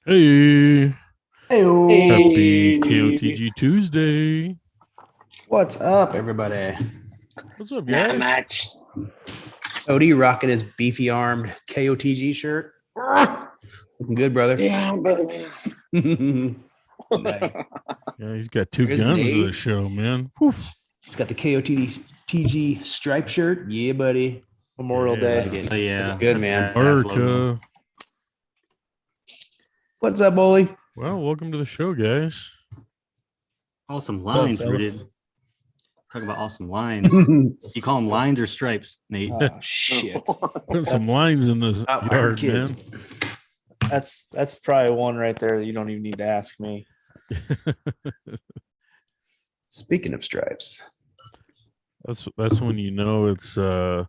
Hey, happy Hey, KOTG Tuesday. What's up, everybody? What's up, not guys? much. Odie rocking his beefy armed KOTG shirt. Looking good, brother. Yeah, baby. Nice. Yeah, he's got two There's guns to the Nate. show, man. Whew. He's got the KOTG stripe shirt. Yeah, buddy. Memorial Yeah. Like Day. it. Oh, yeah, Looking good, that's man. badass logo. America. What's up, Olee? Well, welcome to the show, guys. Awesome lines, fellas? rooted. Talk about awesome lines. You call them lines or stripes, Nate? Oh shit. Put some lines in this Our yard, kids. man. That's probably one right there that you don't even need to ask me. Speaking of stripes, That's when you know it's they're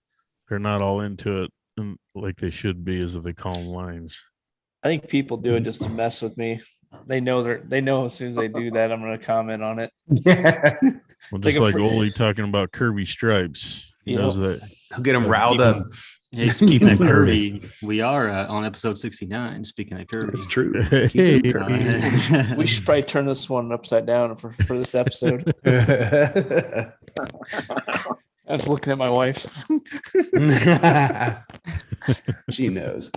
not all into it and like they should be, as if they call them lines. I think people do it just to mess with me. They know as soon as they do that, I'm gonna comment on it. Well, It's like just a like fr- Olee talking about curvy stripes. He Yep. knows that. I'll get them Yeah, riled up. Hey, speaking of curvy, we are on episode 69. Speaking of curvy. That's true. Hey. Keep them curvy. We should probably turn this one upside down for this episode. I was looking at my wife. She knows.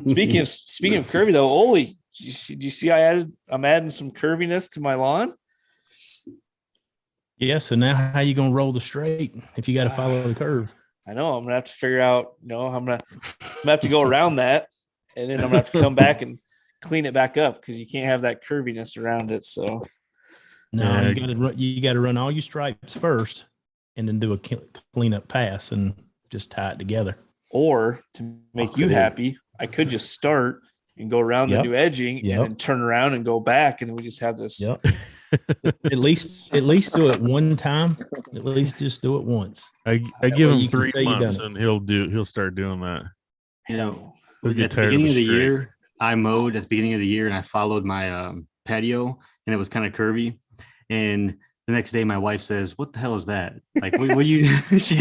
Speaking of curvy though, Olee, do you see I'm adding some curviness to my lawn? Yeah, so now how you gonna roll the straight if you got to follow the curve? I know I'm gonna have to figure out, I'm gonna have to go around that, and then I'm gonna have to come back and clean it back up because you can't have that curviness around it. So No, Yeah. you got to run all your stripes first, and then do a cleanup pass and just tie it together. or to make you happy, I could just start and go around the Yep. new edging Yep. and then turn around and go back, and then we just have this. Yep. at least do it one time. At least just do it once. I That give way him you can 3 say you done months it. and he'll start doing that. You know, He'll get at the tired beginning of of the straight. year, I mowed at the beginning of the year and I followed my patio and it was kind of curvy. And the next day, my wife says, "What the hell is that? Like, what you?"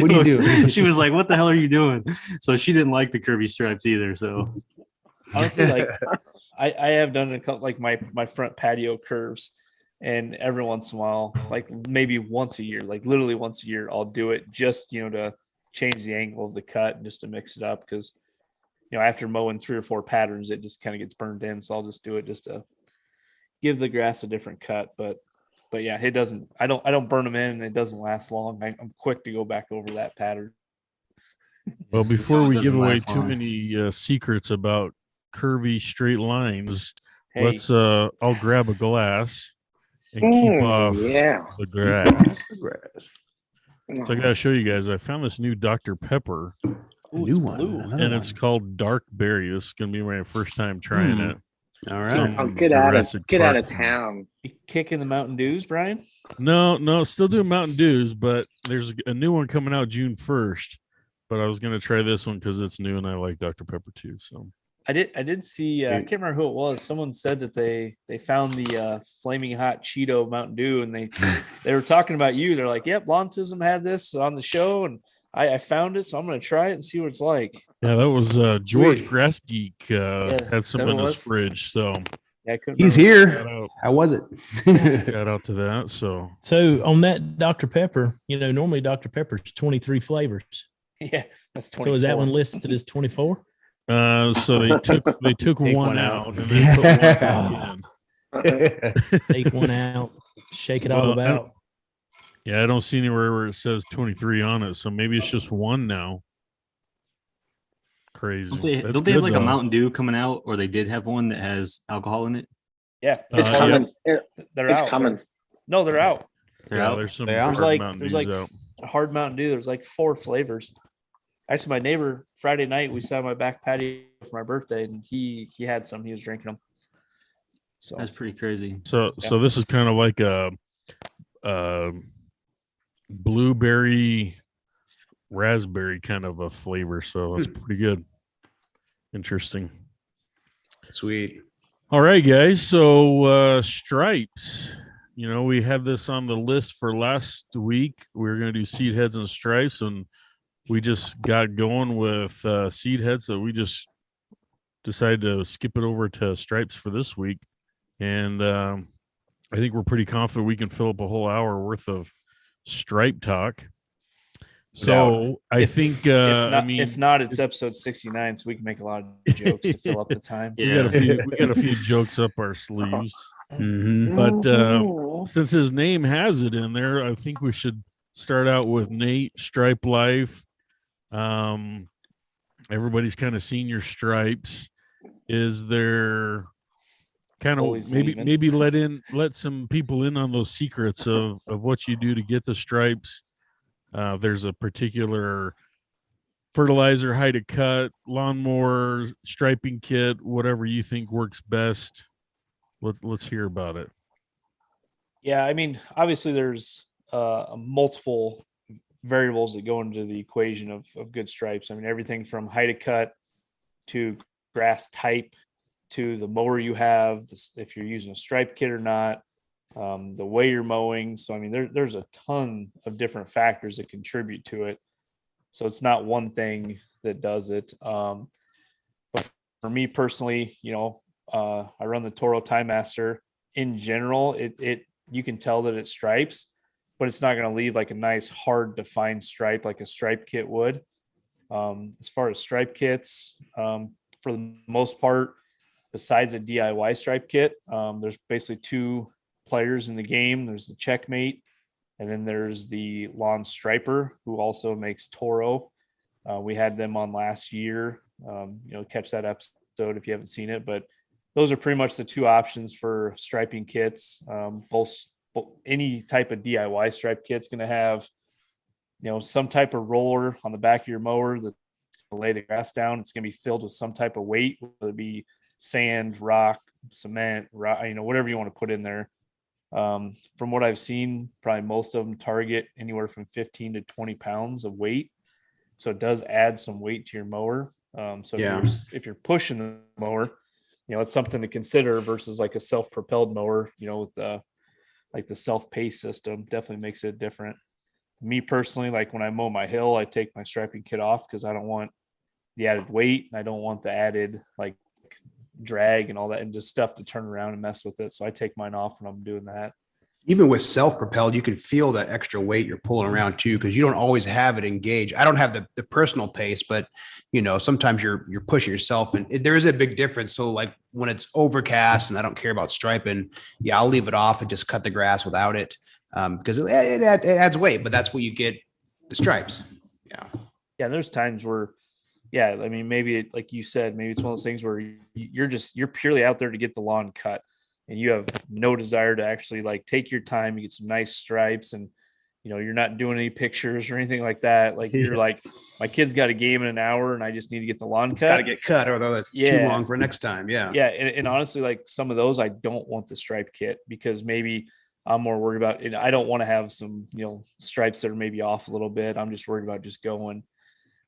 What are you doing? She was like, "What the hell are you doing?" So she didn't like the curvy stripes either. So Honestly, like I have done a couple, like my front patio curves, and every once in a while, like maybe once a year, like literally once a year, I'll do it just to change the angle of the cut and just to mix it up because after mowing 3 or 4 patterns, it just kind of gets burned in. So I'll just do it just to give the grass a different cut. But yeah, it doesn't. I don't burn them in, and it doesn't last long. I'm quick to go back over that pattern. Well, before it we doesn't give away last too long. many secrets about curvy straight lines, Hey, let's I'll grab a glass and keep off yeah. the grass. Grass. So I gotta show you guys. I found this new Dr. Pepper, A new one. blue. Another and it's one. called Dark Berry. This is gonna be my first time trying it. All right. Some Get out Jurassic of Park. town. You kicking the Mountain Dews, Brian? No, still doing Mountain Dews, but there's a new one coming out June 1st. But I was gonna try this one because it's new and I like Dr. Pepper too. So I did see. I can't remember who it was. Someone said that they found the flaming hot Cheeto Mountain Dew, and they were talking about you. They're like, "Yep, Lawntism had this on the show, and I found it, so I'm going to try it and see what it's like." yeah, that was George Sweet. Grass Geek had some that in his was? fridge. So Yeah, I couldn't He's remember. shout here. out, How was it? shout out to that. So So on that Dr. Pepper, normally Dr. Pepper's 23 flavors. Yeah, that's 24. So is that one listed as 24? so they took Take one one out out. and they put one back in. Take one out, shake it all Well, about. Yeah, I don't see anywhere where it says 23 on it, so maybe it's just one now. Crazy. Don't they, That's don't they have good, like a though. Mountain Dew coming out, or they did have one that has alcohol in it? Yeah, It's yeah. coming. they're It's out. coming. No, they're out. They're Yeah, out. there's some They are. hard There's like Mountain there's Dews like out. a hard Mountain Dew. There's like 4 flavors. Actually, my neighbor Friday night we sat on my back patio for my birthday, and he had some. He was drinking them. So That's pretty crazy. So this is kind of like a blueberry raspberry kind of a flavor. So it's pretty good. Interesting. Sweet. All right, guys. So stripes. We had this on the list for last week. We were going to do seed heads and stripes, and we just got going with seed heads. So we just decided to skip it over to stripes for this week. And I think we're pretty confident we can fill up a whole hour worth of stripe talk. So I think, if not, it's episode 69, so we can make a lot of jokes to fill up the time. we got a few jokes up our sleeves. But since his name has it in there, I think we should start out with Nate, Stripe Life. Everybody's kind of seen your stripes. Is there kind of maybe let some people in on those secrets of what you do to get the stripes? There's a particular fertilizer, height of cut, lawnmower, striping kit, whatever you think works best. Let's hear about it. Yeah, I mean, obviously there's multiple variables that go into the equation of good stripes. I mean, everything from height of cut to grass type to the mower you have, if you're using a stripe kit or not, the way you're mowing. So, I mean, there's a ton of different factors that contribute to it. So it's not one thing that does it. But for me personally, I run the Toro Time Master. In general, you can tell that it stripes, but it's not going to leave like a nice, hard defined stripe like a stripe kit would. As far as stripe kits, for the most part, besides a DIY stripe kit, there's basically two players in the game. There's the Checkmate, and then there's the Lawn Striper, who also makes Toro. We had them on last year. Catch that episode if you haven't seen it. But those are pretty much the two options for striping kits. Both any type of DIY stripe kit's going to have, some type of roller on the back of your mower that's going to lay the grass down. It's going to be filled with some type of weight, whether it be sand, rock, cement, whatever you want to put in there. From what I've seen, probably most of them target anywhere from 15 to 20 pounds of weight. So it does add some weight to your mower. If you're pushing the mower, it's something to consider versus like a self-propelled mower, with the self-pace system definitely makes it different. Me personally, like when I mow my hill, I take my striping kit off because I don't want the added weight. And I don't want the added like drag and all that and just stuff to turn around and mess with it. So I take mine off when I'm doing that. Even with self-propelled, you can feel that extra weight you're pulling around too, because you don't always have it engaged. I don't have the personal pace, but sometimes you're pushing yourself, and there is a big difference. So like when it's overcast and I don't care about striping, I'll leave it off and just cut the grass without it, because it adds weight. But that's where you get the stripes. Yeah. There's times where, I mean, maybe like you said, maybe it's one of those things where you're purely out there to get the lawn cut. And you have no desire to actually like take your time, you get some nice stripes, and you're not doing any pictures or anything like that. Like you're like, my kid's got a game in an hour and I just need to get the lawn cut. Got to get cut, or it's too long for next time. Yeah. And honestly, like some of those, I don't want the stripe kit because maybe I'm more worried about it. I don't want to have some, stripes that are maybe off a little bit. I'm just worried about just going.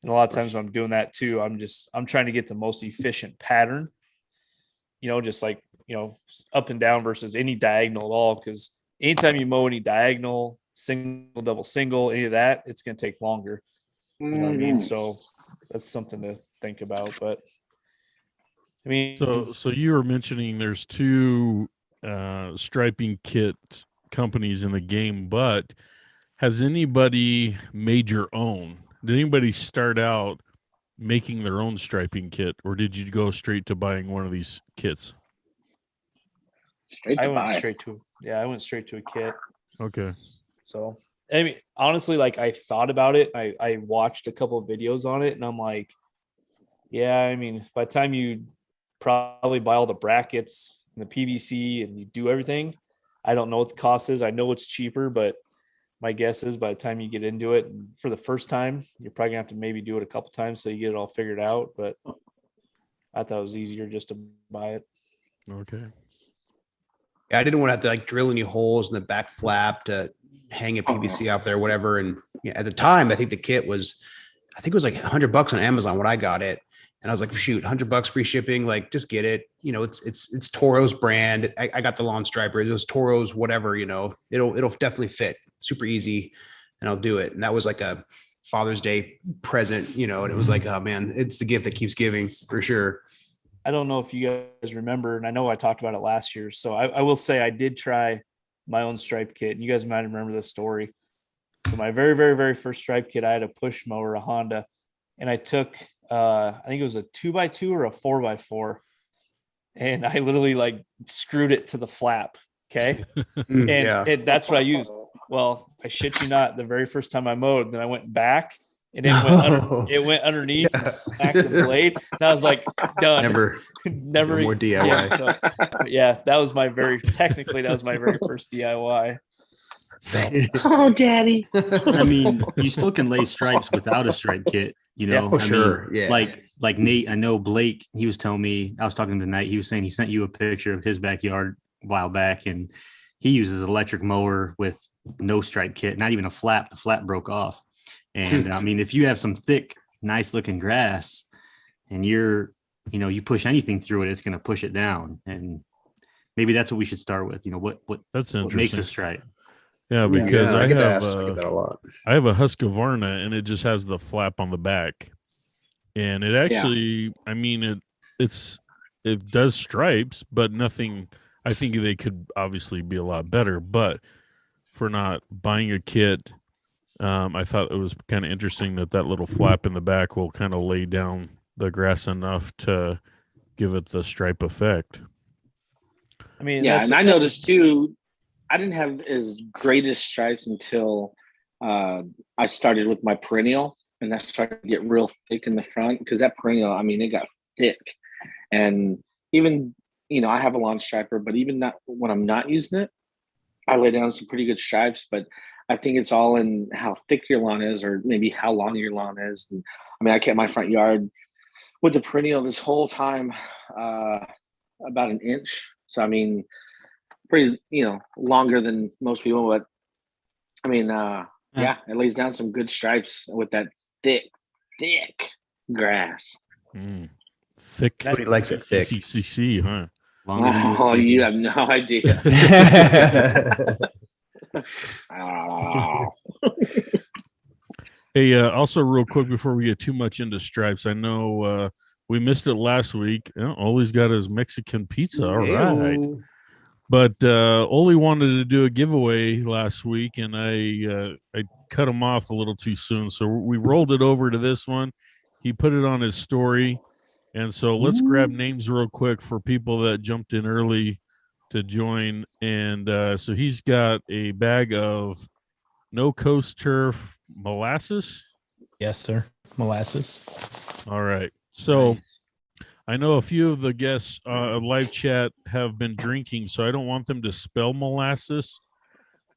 And a lot of times when I'm doing that too, I'm trying to get the most efficient pattern, just like, up and down versus any diagonal at all. Because anytime you mow any diagonal, single, double, single, any of that, it's going to take longer. You know what I mean? So that's something to think about. But I mean, so you were mentioning there's two striping kit companies in the game, but has anybody made your own? Did anybody start out making their own striping kit, or did you go straight to buying one of these kits? I went straight to a kit. Okay. So, I mean, honestly, like I thought about it. I watched a couple of videos on it and I'm like, I mean, by the time you probably buy all the brackets and the PVC and you do everything, I don't know what the cost is. I know it's cheaper, but my guess is by the time you get into it and for the first time, you're probably gonna have to maybe do it a couple times so you get it all figured out. But I thought it was easier just to buy it. Okay. I didn't want to have to like drill any holes in the back flap to hang a PVC off there, or whatever. And at the time, I think the kit was, it was like $100 on Amazon when I got it. And I was like, shoot, $100 free shipping, like just get it. It's Toro's brand. I got the lawn striper. It was Toro's, whatever, it'll definitely fit. Super easy, and I'll do it. And that was like a Father's Day present, and it was like, oh man, it's the gift that keeps giving for sure. I don't know if you guys remember, and I know I talked about it last year. So I will say I did try my own stripe kit, and you guys might remember this story. So my very, very, very first stripe kit, I had a push mower, a Honda, and I took, I think it was a 2x2 or a 4x4, and I literally like screwed it to the flap. Okay. And that's what I used. Well, I shit you not, the very first time I mowed, then I went back and it went underneath and smacked the blade. And I was like, done. Never more DIY. That was my very first DIY. So. Oh, daddy. I mean, you still can lay stripes without a stripe kit, you know. Yeah, sure. Yeah. Like Nate, I know Blake, he was telling me, I was talking tonight, he was saying he sent you a picture of his backyard a while back, and he uses an electric mower with no stripe kit, not even a flap. The flap broke off. And I mean, if you have some thick, nice looking grass and you push anything through it, it's going to push it down. And maybe that's what we should start with. You know, what makes a stripe. Yeah, because I get that a lot. I have a Husqvarna, and it just has the flap on the back, and it actually, I mean, it does stripes, but nothing. I think they could obviously be a lot better, but for not buying a kit, I thought it was kind of interesting that little flap in the back will kind of lay down the grass enough to give it the stripe effect. I mean, and I noticed too, I didn't have as great as stripes until I started with my perennial, and that started to get real thick in the front, because that perennial, I mean, it got thick. And even, I have a lawn striper, but even not when I'm not using it, I lay down some pretty good stripes. But I think it's all in how thick your lawn is, or maybe how long your lawn is. And I mean, I kept my front yard with the perennial this whole time about an inch. So, I mean, pretty, longer than most people, but I mean, it lays down some good stripes with that thick grass. Thick. Nobody likes it thick. CCC, huh? Oh, you have no idea. Hey, also real quick before we get too much into stripes, I know we missed it last week. Ole's got his Mexican pizza. All right. But Olee wanted to do a giveaway last week, and I cut him off a little too soon. So we rolled it over to this one. He put it on his story. And so let's grab names real quick for people that jumped in early to join. And so he's got a bag of No Coast Turf molasses. Yes, sir. Molasses. All right. So I know a few of the guests of live chat have been drinking, so I don't want them to spell molasses.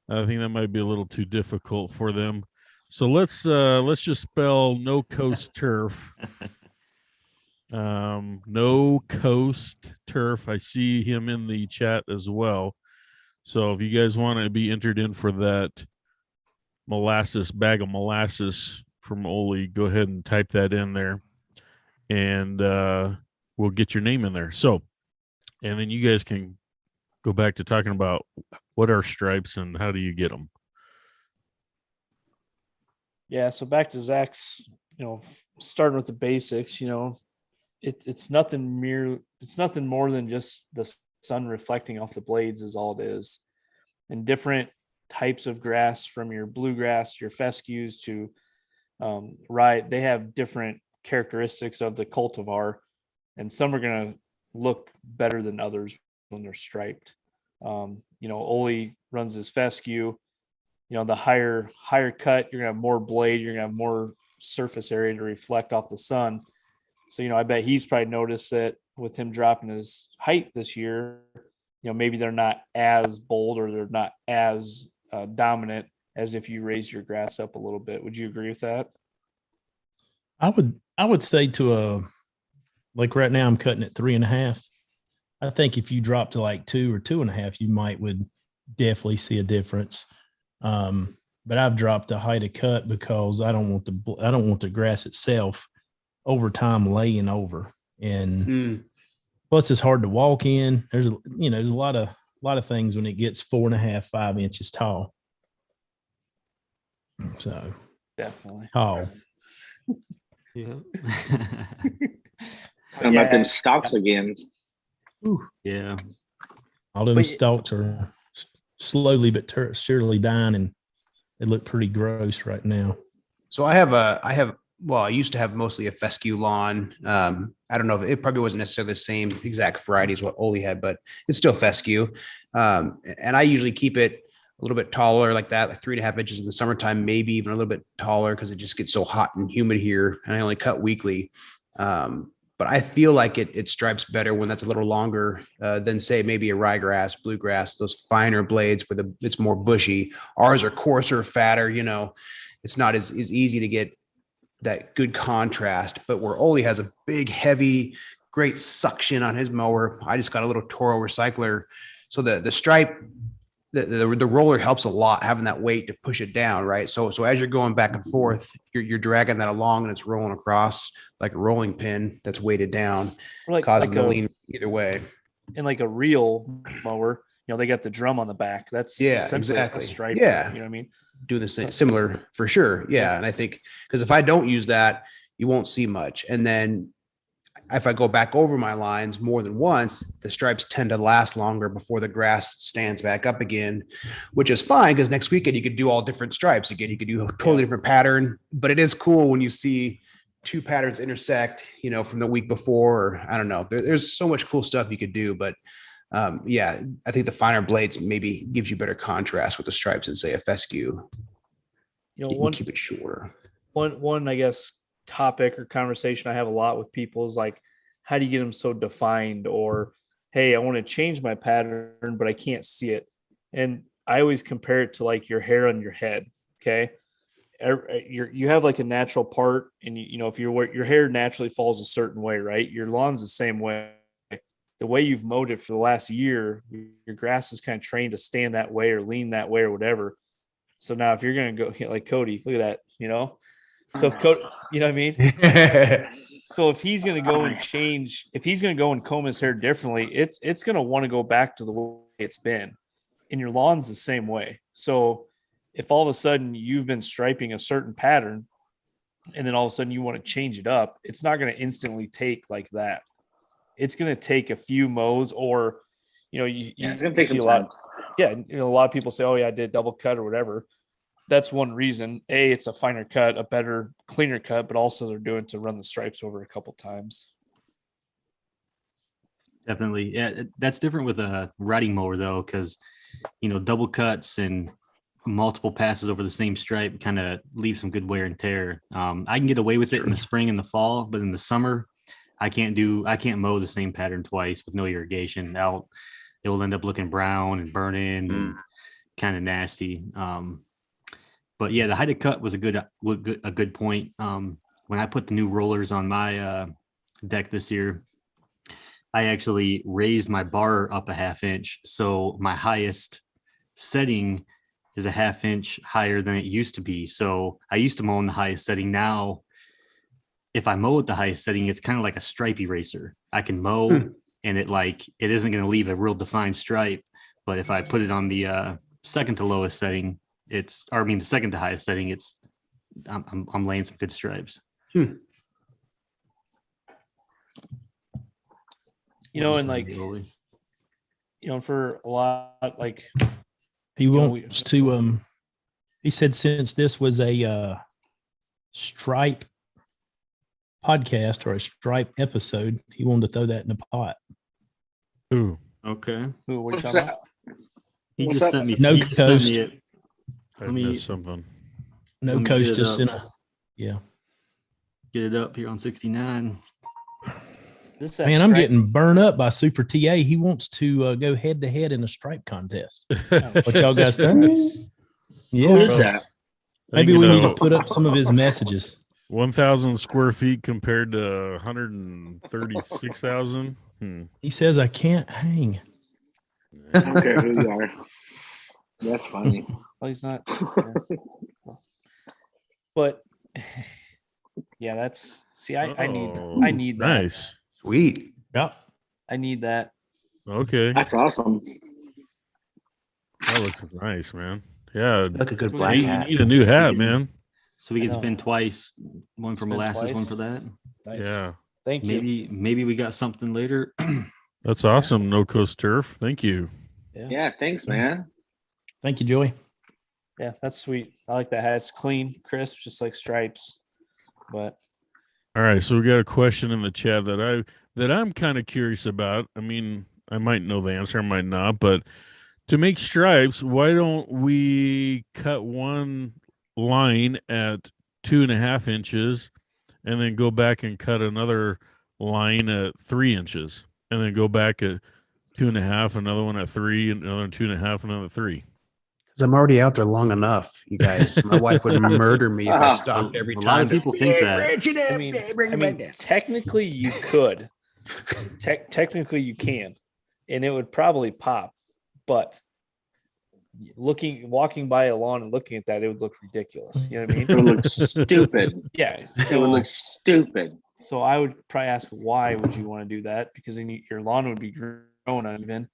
I think that might be a little too difficult for them. So let's just spell No Coast Turf. No Coast Turf. I see him in the chat as well. So if you guys want to be entered in for that bag of molasses from Olee, go ahead and type that in there, and we'll get your name in there. So, and then you guys can go back to talking about what are stripes and how do you get them. Yeah. So back to Zach's, starting with the basics, it's nothing more than just the sun reflecting off the blades is all it is. And different types of grass, from your bluegrass, your fescues to they have different characteristics of the cultivar, and some are going to look better than others when they're striped. Olee runs his fescue, the higher cut, you're going to have more blade, you're going to have more surface area to reflect off the sun. So, I bet he's probably noticed that with him dropping his height this year, maybe they're not as bold, or they're not as dominant as if you raise your grass up a little bit. Would you agree with that? I would say like right now I'm cutting at 3.5. I think if you drop to like 2 or 2.5, you would definitely see a difference. But I've dropped the height of cut because I don't want the grass itself over time laying over, and plus it's hard to walk in. There's a lot of things when it gets 4.5, 5 inches tall. So definitely tall. Yeah. I'm at them stalks again. Ooh, yeah. All them stalks are slowly but surely dying, and they look pretty gross right now. So I used to have mostly a fescue lawn. I don't know if it probably wasn't necessarily the same exact variety as what Olee had, but it's still fescue. And I usually keep it a little bit taller like that, like 3.5 inches in the summertime, maybe even a little bit taller because it just gets so hot and humid here. And I only cut weekly. But I feel like it stripes better when that's a little longer than say maybe a ryegrass, bluegrass, those finer blades where it's more bushy. Ours are coarser, fatter, it's not as easy to get that good contrast, but where Olee has a big, heavy, great suction on his mower, I just got a little Toro recycler. So the stripe, the roller helps a lot, having that weight to push it down, right? So as you're going back and forth, you're dragging that along and it's rolling across like a rolling pin that's weighted down, causing the lean either way. And like a real mower, they got the drum on the back. That's essentially a stripe. Yeah. You know what I mean? Do the same, similar for sure. Yeah. And I think because if I don't use that, you won't see much. And then if I go back over my lines more than once, the stripes tend to last longer before the grass stands back up again, which is fine because next weekend you could do all different stripes again. You could do a totally different pattern, but it is cool when you see two patterns intersect, from the week before, or I don't know. There's so much cool stuff you could do, but I think the finer blades maybe gives you better contrast with the stripes and say a fescue. You can keep it shorter. One, I guess, topic or conversation I have a lot with people is like, how do you get them so defined? Or, hey, I want to change my pattern, but I can't see it. And I always compare it to like your hair on your head. Okay. You have like a natural part, and if your hair naturally falls a certain way, right? Your lawn's the same way. The way you've mowed it for the last year, your grass is kind of trained to stand that way or lean that way or whatever. So now if you're going to go like Cody, look at that, so if Cody, you know what I mean? So if he's going to go and change, if he's going to go and comb his hair differently, it's going to want to go back to the way it's been. And your lawn's the same way. So if all of a sudden you've been striping a certain pattern and then all of a sudden you want to change it up, it's not going to instantly take like that. It's going to take a few mows, or, it's going to take some time. A lot of people say, oh yeah, I did double cut or whatever. That's one reason. It's a finer cut, a better, cleaner cut, but also they're doing to run the stripes over a couple times. Definitely. Yeah. That's different with a riding mower though. Cause double cuts and multiple passes over the same stripe kind of leave some good wear and tear. I can get away with it in the spring and the fall, but in the summer, I can't mow the same pattern twice with no irrigation. It will end up looking brown and burning and kind of nasty. But yeah, the height of cut was a good point. When I put the new rollers on my deck this year, I actually raised my bar up a 1/2 inch. So my highest setting is a 1/2 inch higher than it used to be. So I used to mow in the highest setting. Now, if I mow at the highest setting, it's kind of like a stripe eraser. I can mow and it isn't going to leave a real defined stripe. But if I put it on the second to lowest setting, the second to highest setting, I'm laying some good stripes. And for a lot, like he wants to he said since this was a stripe podcast or a stripe episode, he wanted to throw that in the pot. Ooh, okay. Ooh, what are you talking about? He just sent me no coast. I missed something. No coast, just in a get it up here on 69. Man, I'm getting burned up by Super TA. He wants to go head to head in a stripe contest. What y'all guys think? Yeah. Who is that? Maybe we need to put up some of his messages. 1,000 square feet compared to 136,000. He says I can't hang. I don't care who you are. That's funny. Well, he's not. But yeah, that's I need that. Nice. Sweet. Yep. I need that. Okay. That's awesome. That looks nice, man. Yeah. Like a good black hat. You need a new hat, man. So we can spin twice, one for molasses, one for that. Nice. Yeah. Thank you. Maybe we got something later. That's awesome. No Coast Turf. Thank you. Yeah. Thanks, man. Thank you, Joey. Yeah, that's sweet. I like that hat. It's clean, crisp, just like stripes. But all right, so we got a question in the chat that I'm kind of curious about. I mean, I might know the answer, I might not, but to make stripes, why don't we cut one line at 2.5 inches and then go back and cut another line at 3 inches and then go back at 2.5, another one at 3, another 2.5, another 3? Because I'm already out there long enough, you guys. My wife would murder me if I stopped every time. A lot of people think that. I mean, technically you could. Technically you can. And it would probably pop. But walking by a lawn and looking at that, it would look ridiculous. You know what I mean? It would look stupid. Yeah. It would look stupid. So I would probably ask, why would you want to do that? Because then your lawn would be grown uneven.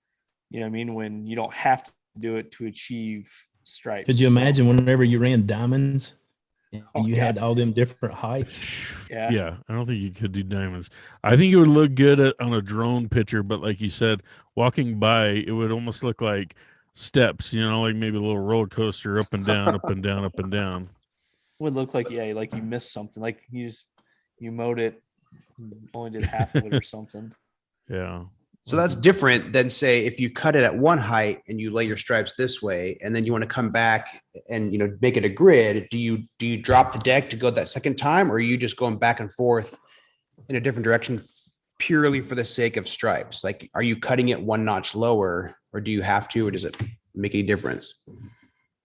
You know what I mean? When you don't have to do it to achieve stripes. Could you imagine whenever you ran diamonds and you had all them different heights? Yeah. I don't think you could do diamonds. I think it would look good on a drone picture, but like you said, walking by, it would almost look like steps, like maybe a little roller coaster, up and down, up and down, up and down. It would look like, like you missed something. Like you mowed it, only did half of it or something. Yeah. So that's different than, say, if you cut it at one height and you lay your stripes this way, and then you want to come back and make it a grid. Do you drop the deck to go that second time, or are you just going back and forth in a different direction purely for the sake of stripes? Like, are you cutting it one notch lower, or do you have to, or does it make any difference?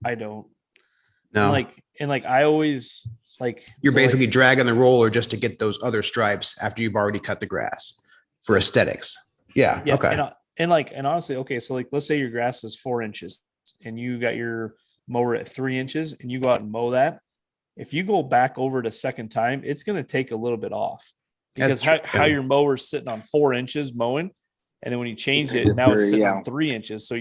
I don't. No. And I always you're basically dragging the roller just to get those other stripes after you've already cut the grass for aesthetics. Yeah. Okay. And honestly, okay. So let's say your grass is 4 inches and you got your mower at 3 inches and you go out and mow that. If you go back over the second time, it's going to take a little bit off because how your mower's sitting on 4 inches mowing. And then when you change it, now it's sitting on 3 inches. So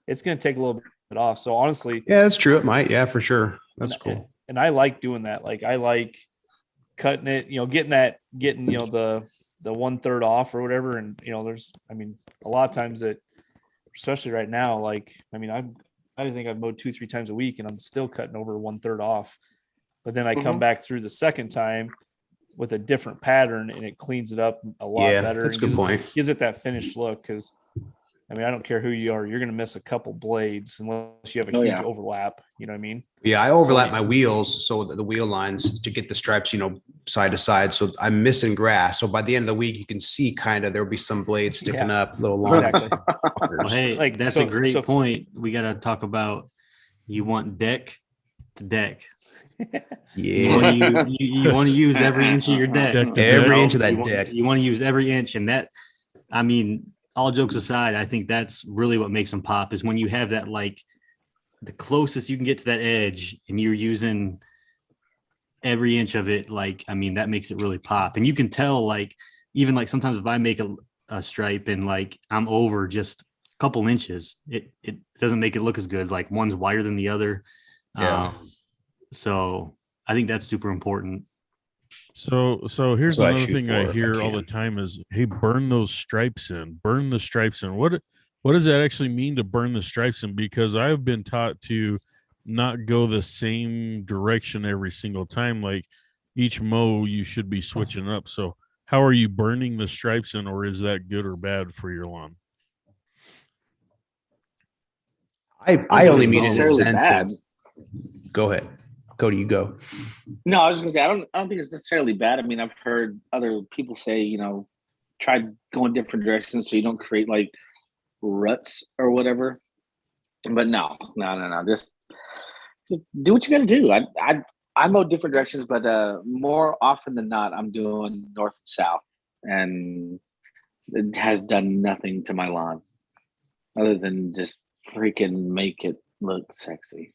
it's going to take a little bit off. So honestly, yeah, that's true. It might. Yeah, for sure. That's cool. And I like doing that. I like cutting it, getting the 1/3 off or whatever. And, there's, a lot of times that, especially right now, I think I've mowed 2-3 times a week and I'm still cutting over 1/3 off. But then I come back through the second time with a different pattern and it cleans it up a lot better. That's a good point. Gives it that finished look. Cause I don't care who you are. You're going to miss a couple blades unless you have a huge overlap. You know what I mean? Yeah. I overlap my wheels. So the wheel lines to get the stripes, side to side. So I'm missing grass. So by the end of the week, you can see there'll be some blades sticking up a little long. Exactly. Well, hey, that's a great point. We got to talk about, you want deck to deck. Yeah. You want to use every inch of your deck. Every inch of that deck. You want to use every inch. And that, all jokes aside, I think that's really what makes them pop is when you have that, the closest you can get to that edge and you're using every inch of it. That makes it really pop. And you can tell, even sometimes if I make a stripe and I'm over just a couple inches, it doesn't make it look as good. One's wider than the other. Yeah. So I think that's super important. So here's another thing I hear all the time is, hey, burn those stripes in, burn the stripes in. What does that actually mean to burn the stripes in? Because I've been taught to not go the same direction every single time. Each mow, you should be switching up. So how are you burning the stripes in, or is that good or bad for your lawn? I only mean in the sense of, go ahead. Cody, you go. No, I was just gonna say I don't think it's necessarily bad. I've heard other people say, try going different directions so you don't create ruts or whatever. But no. Just do what you gotta do. I mow different directions, but more often than not, I'm doing north and south, and it has done nothing to my lawn other than just freaking make it look sexy.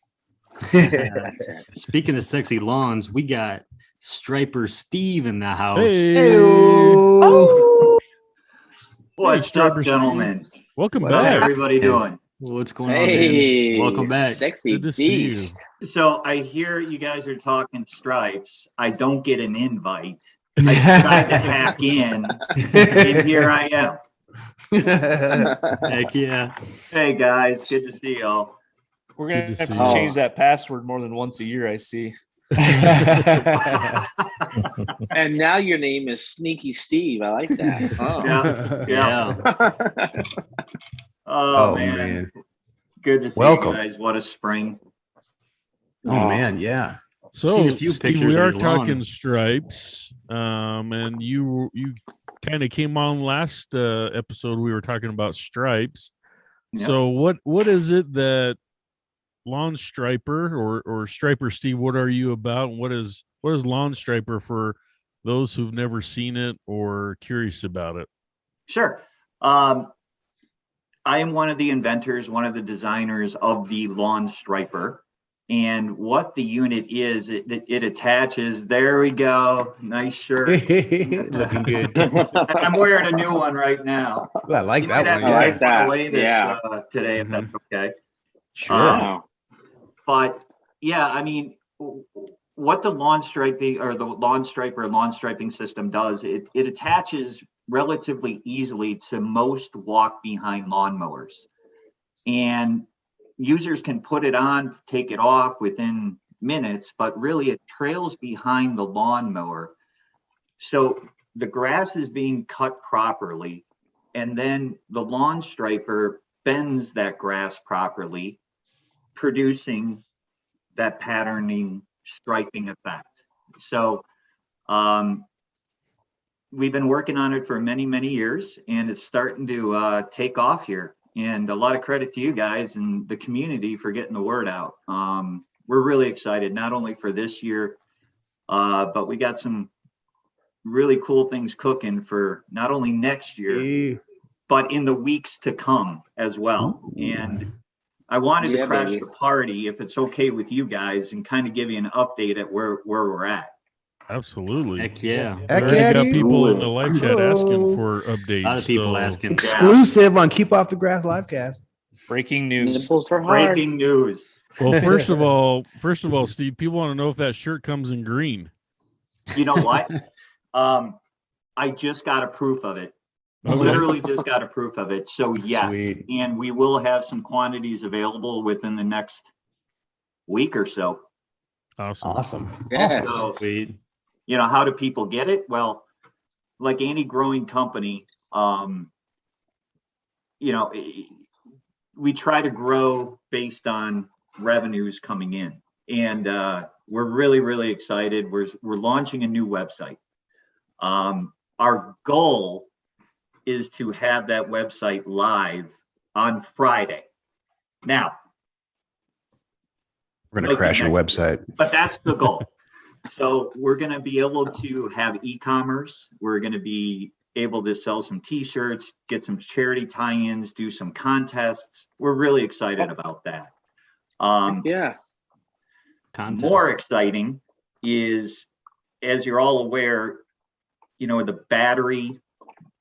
Speaking of sexy lawns, we got Striper Steve in the house. Hey. Oh. What's up, gentlemen? Welcome What's back. everybody doing? What's going on, man? Welcome back. Sexy Good to see beast. you. So I hear you guys are talking stripes. I don't get an invite. I tried to hack in, and here I am. Heck yeah. Hey guys, good to see y'all. We're gonna Good to have see to you. change that password more than once a year. I see. And now your name is Sneaky Steve. I like that. Oh, Yeah. Oh, man. Good to see Welcome. you guys. What a spring. Oh man, yeah. So, Seen a few Steve, pictures we of are your lawn. talking stripes, and you kind of came on last episode. We were talking about stripes. Yep. So, what is it that Lawn Striper or Striper Steve? What are you about? And what is Lawn Striper for those who've never seen it or curious about it? Sure. I am one of the inventors, one of the designers of the Lawn Striper. And what the unit is, it attaches. There we go. Nice shirt. Looking good. I'm wearing a new one right now. Ooh, I like You that might have one. to I Yeah. like that. put away this Yeah. today, if that's okay. Sure. Wow. But yeah, I mean, what the lawn striping or the lawn striper lawn striping system does, it attaches relatively easily to most walk behind lawnmowers. And users can put it on, take it off within minutes, but really it trails behind the lawnmower. So the grass is being cut properly, and then the lawn striper bends that grass properly, producing that patterning striping effect. So we've been working on it for many, many years, and it's starting to take off here. And a lot of credit to you guys and the community for getting the word out. We're really excited, not only for this year, but we got some really cool things cooking for not only next year, but in the weeks to come as well. And I wanted to crash the party, if it's okay with you guys, and kind of give you an update at where we're at. Absolutely. Heck yeah. Heck We already yeah, got dude. people in the live chat asking Whoa. for A updates. lot of people so- asking. Exclusive on Keep Off the Grass livecast. Breaking news. Nipples are hard. Breaking news. Well, first of all, Steve, people want to know if that shirt comes in green. You know what? I just got a proof of it. Literally just got a proof of it. So yeah, Sweet. and we will have some quantities available within the next week or so. Awesome. Awesome. Yes. So, Sweet. you know, how do people get it? Well, like any growing company, you know, we try to grow based on revenues coming in, and we're really, really excited. We're launching a new website. Our goal is to have that website live on Friday. Now, We're going to crash your website. but that's the goal. So we're going to be able to have e-commerce. We're going to be able to sell some t-shirts, get some charity tie-ins, do some contests. We're really excited about that. Yeah. Contest. More exciting is, as you're all aware, you know, the battery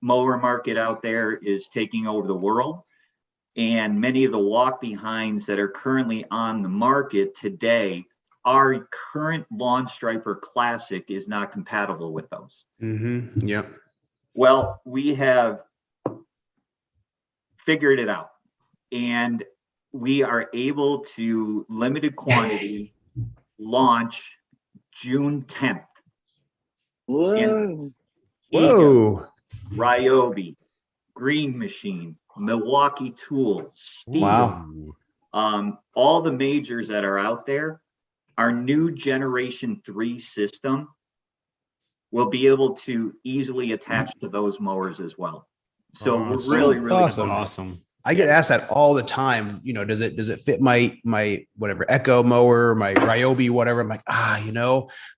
mower market out there is taking over the world. And many of the walk behinds that are currently on the market today, our current Lawn Striper Classic is not compatible with those. Mm-hmm. Yep. Well, we have figured it out, and we are able to limited quantity launch June 10th. Whoa. Whoa. Ryobi, Green Machine, Milwaukee Tools, Steve, Wow. all the majors that are out there. Our new Generation 3 system will be able to easily attach to those mowers as well. So we're Awesome. really, really Awesome. Awesome. I get asked that all the time. You know, does it fit my whatever Echo mower, my Ryobi, whatever? I'm like,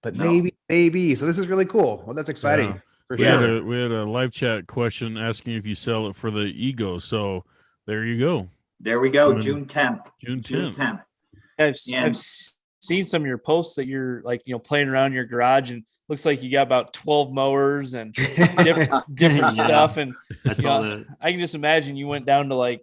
but No. maybe. So this is really cool. Well, that's exciting Yeah. for We sure. had a live chat question asking if you sell it for the Ego. So there you go. There we go. I mean, June 10th. June June 10th. 10th. I've seen some of your posts that you're like, playing around in your garage, and looks like you got about 12 mowers and different Yeah. stuff. And That's all the I can just imagine you went down to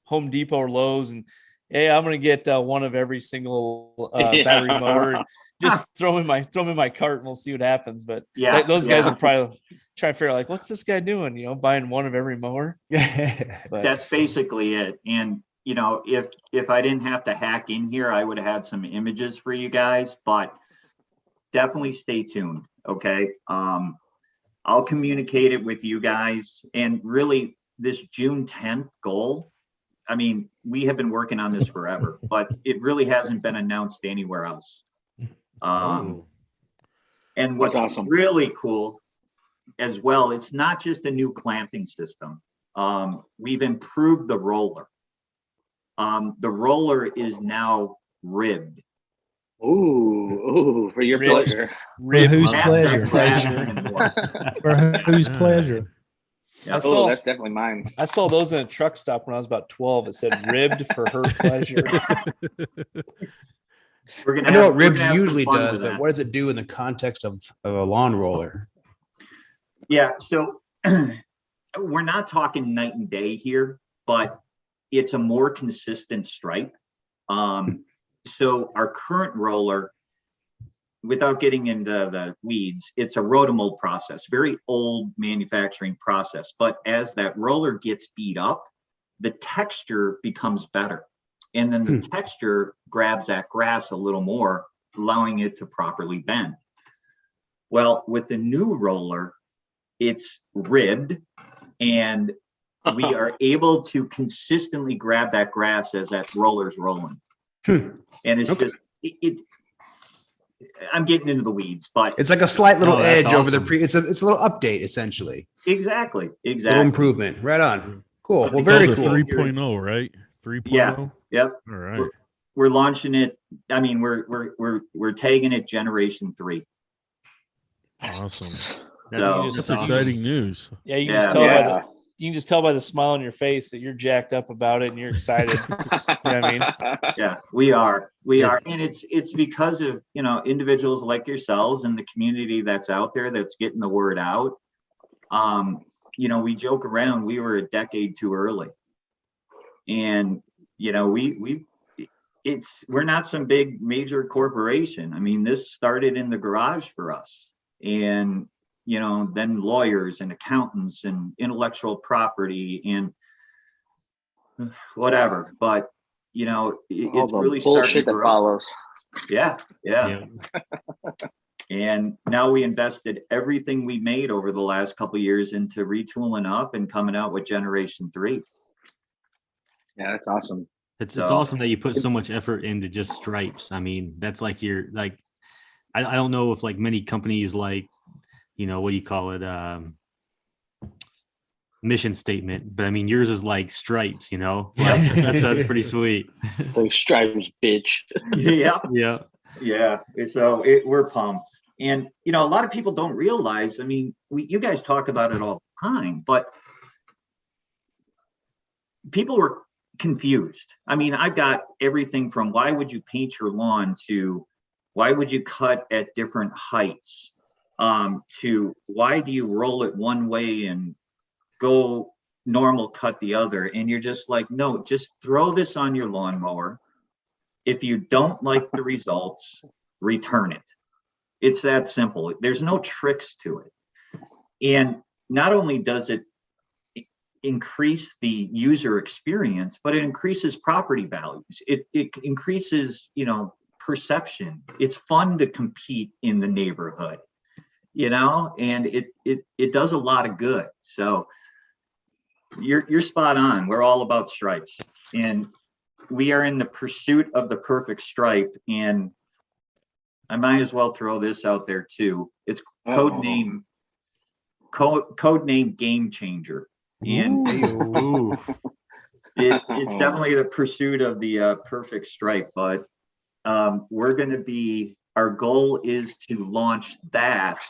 Home Depot or Lowe's and hey, I'm gonna get one of every single battery mower. And just throw in my cart, and we'll see what happens. But those guys will probably try to figure out, like, what's this guy doing? Buying one of every mower. But that's basically it. And if I didn't have to hack in here, I would have had some images for you guys. But definitely stay tuned. Okay. I'll communicate it with you guys. And really, this June 10th goal, I mean, we have been working on this forever, but it really hasn't been announced anywhere else. And what's awesome, really cool as well, it's not just a new clamping system. We've improved the roller. The roller is now ribbed. Ooh, for your pleasure. For whose pleasure? For whose pleasure? That's definitely mine. I saw those in a truck stop when I was about 12. It said ribbed for her pleasure. I know what ribbed usually does, but what does it do in the context of a lawn roller? Yeah, so we're not talking night and day here, but it's a more consistent stripe. So our current roller, without getting into the weeds, it's a rotomold process, very old manufacturing process. But as that roller gets beat up, the texture becomes better. And then the texture grabs that grass a little more, allowing it to properly bend. Well, with the new roller, it's ribbed, and we are able to consistently grab that grass as that roller's rolling. And it's just, I'm getting into the weeds, but it's like a slight little edge over the it's a little update, essentially. Exactly. Little improvement. Right on. Cool. Well, very cool. 3.0, right? 3.0. Yeah. Yep. All right. We're launching it. I mean, we're tagging it Generation 3. Awesome. That's exciting news. Yeah, you can just tell by the smile on your face that you're jacked up about it and you're excited. You know what I mean? Yeah, we are. And it's because of, individuals like yourselves and the community that's out there that's getting the word out. We joke around, we were a decade too early. And, we're not some big major corporation. I mean, this started in the garage for us. And then lawyers and accountants and intellectual property and whatever. But, it's really bullshit that follows. Yeah. And now we invested everything we made over the last couple of years into retooling up and coming out with Generation 3. Yeah, that's awesome. It's awesome that you put so much effort into just stripes. I mean, that's like I don't know if like many companies like, what do you call it? Mission statement, but I mean, yours is like stripes, that's pretty sweet. It's like stripes, bitch. Yeah. So we're pumped. And, a lot of people don't realize, I mean, you guys talk about it all the time, but people were confused. I mean, I've got everything from why would you paint your lawn to why would you cut at different heights? To why do you roll it one way and go normal cut the other? And you're just like, no, just throw this on your lawnmower. If you don't like the results, return it. It's that simple. There's no tricks to it. And not only does it increase the user experience, but it increases property values. It increases, perception. It's fun to compete in the neighborhood. And it does a lot of good. So you're spot on. We're all about stripes, and we are in the pursuit of the perfect stripe. And I might as well throw this out there too. It's code name Game Changer, and it's definitely the pursuit of the perfect stripe. But we're going to be. Our goal is to launch that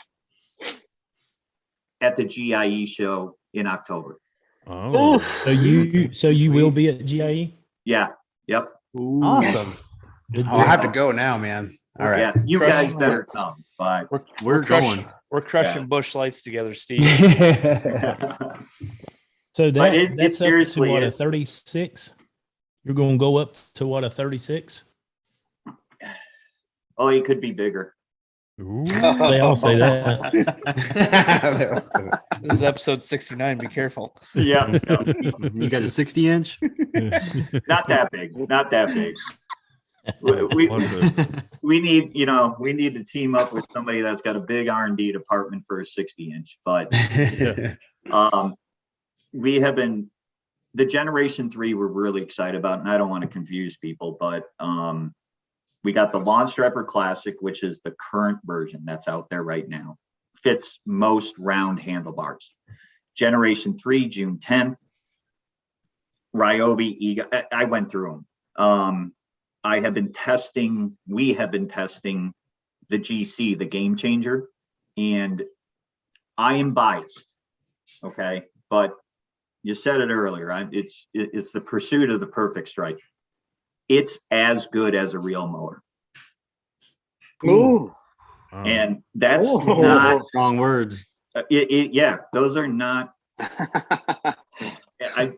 at the GIE show in October. Oh, so you will be at GIE? Yeah. Yep. Awesome. I'll have to go now, man. All right. Yeah, you guys better come. But we're going. We're crushing bush lights together, Steve. So it's seriously what, a 36? You're going to go up to what, a 36? Oh, it could be bigger. They all say that. This is episode 69. Be careful. Yeah. You got a 60-inch? Not that big. Not that big. We need to team up with somebody that's got a big R&D department for a 60-inch. But we have been, the Generation 3 we're really excited about, and I don't want to confuse people, but we got the Lawn Striper Classic, which is the current version that's out there right now. Fits most round handlebars. Generation 3, June 10th. Ryobi, I went through them. We have been testing the GC, the Game Changer, and I am biased, okay? But you said it earlier, it's the pursuit of the perfect stripe. It's as good as a real mower. Ooh. And that's not strong words. Yeah, those are not.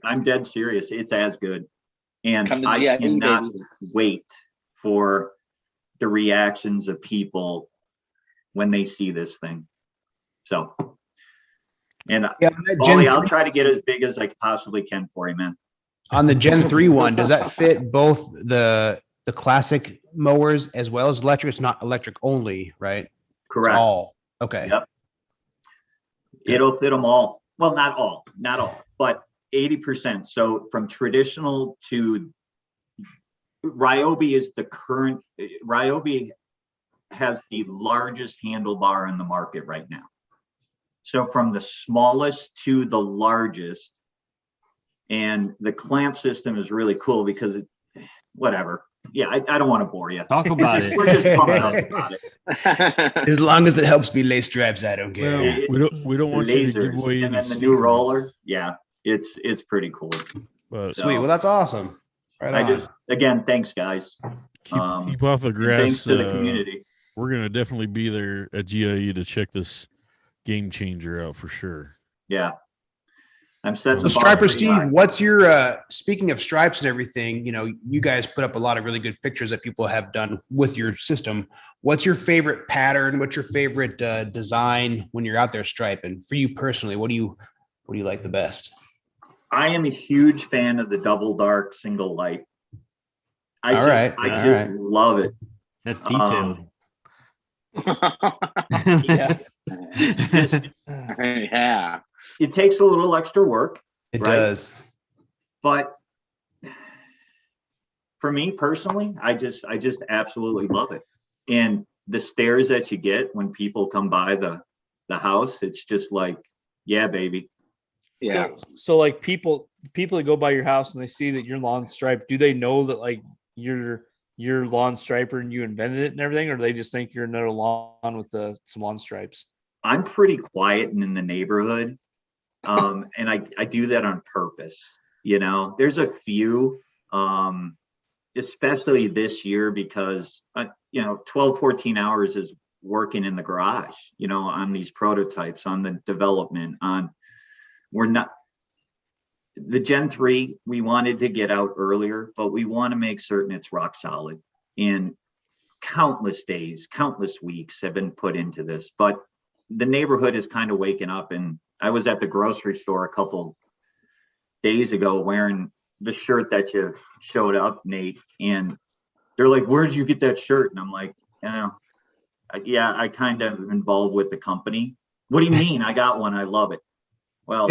I'm dead serious. It's as good. And I cannot wait for the reactions of people when they see this thing. So, and Olee, I'll try to get as big as I possibly can for you, man. On the Gen 3 one, does that fit both the classic mowers as well as electric? It's not electric only, right? Correct. It's all. Okay. Yep. It'll fit them all. Well, not all, but 80%. So from traditional to Ryobi is the current. Ryobi has the largest handlebar in the market right now. So from the smallest to the largest, and the clamp system is really cool because whatever. Yeah, I don't want to bore you. Talk about it. We're just pumped up about it. As long as it helps me lay stripes, I don't care. Well, we don't want you to give away and any then the new roller. Yeah, it's pretty cool. But sweet. Well, that's awesome. Right again, thanks guys. Keep off the grass. Thanks to the community. We're gonna definitely be there at GIE to check this Game Changer out for sure. Yeah. I'm set. So Striper Steve, what's your speaking of stripes and everything, you guys put up a lot of really good pictures that people have done with your system. What's your favorite pattern? What's your favorite design when you're out there striping? For you personally, what do you like the best? I am a huge fan of the double dark single light. I just love it. That's detailed. Yeah. Yeah. It takes a little extra work. It does. But for me personally, I just absolutely love it. And the stares that you get when people come by the house, it's just like, yeah, baby. Yeah. So like people that go by your house and they see that you're lawn striped, do they know that like you're lawn striper and you invented it and everything, or do they just think you're another lawn with some lawn stripes? I'm pretty quiet and in the neighborhood. And I do that on purpose. There's a few, especially this year because, 12, 14 hours is working in the garage, on these prototypes, on the development, the Gen 3, we wanted to get out earlier, but we want to make certain it's rock solid. And countless days, countless weeks have been put into this, but the neighborhood is kind of waking up. And I was at the grocery store a couple days ago wearing the shirt that you showed up, Nate, and they're like, "Where did you get that shirt?" And I'm like, yeah, I kind of involved with the company. What do you mean? I got one. I love it. Well,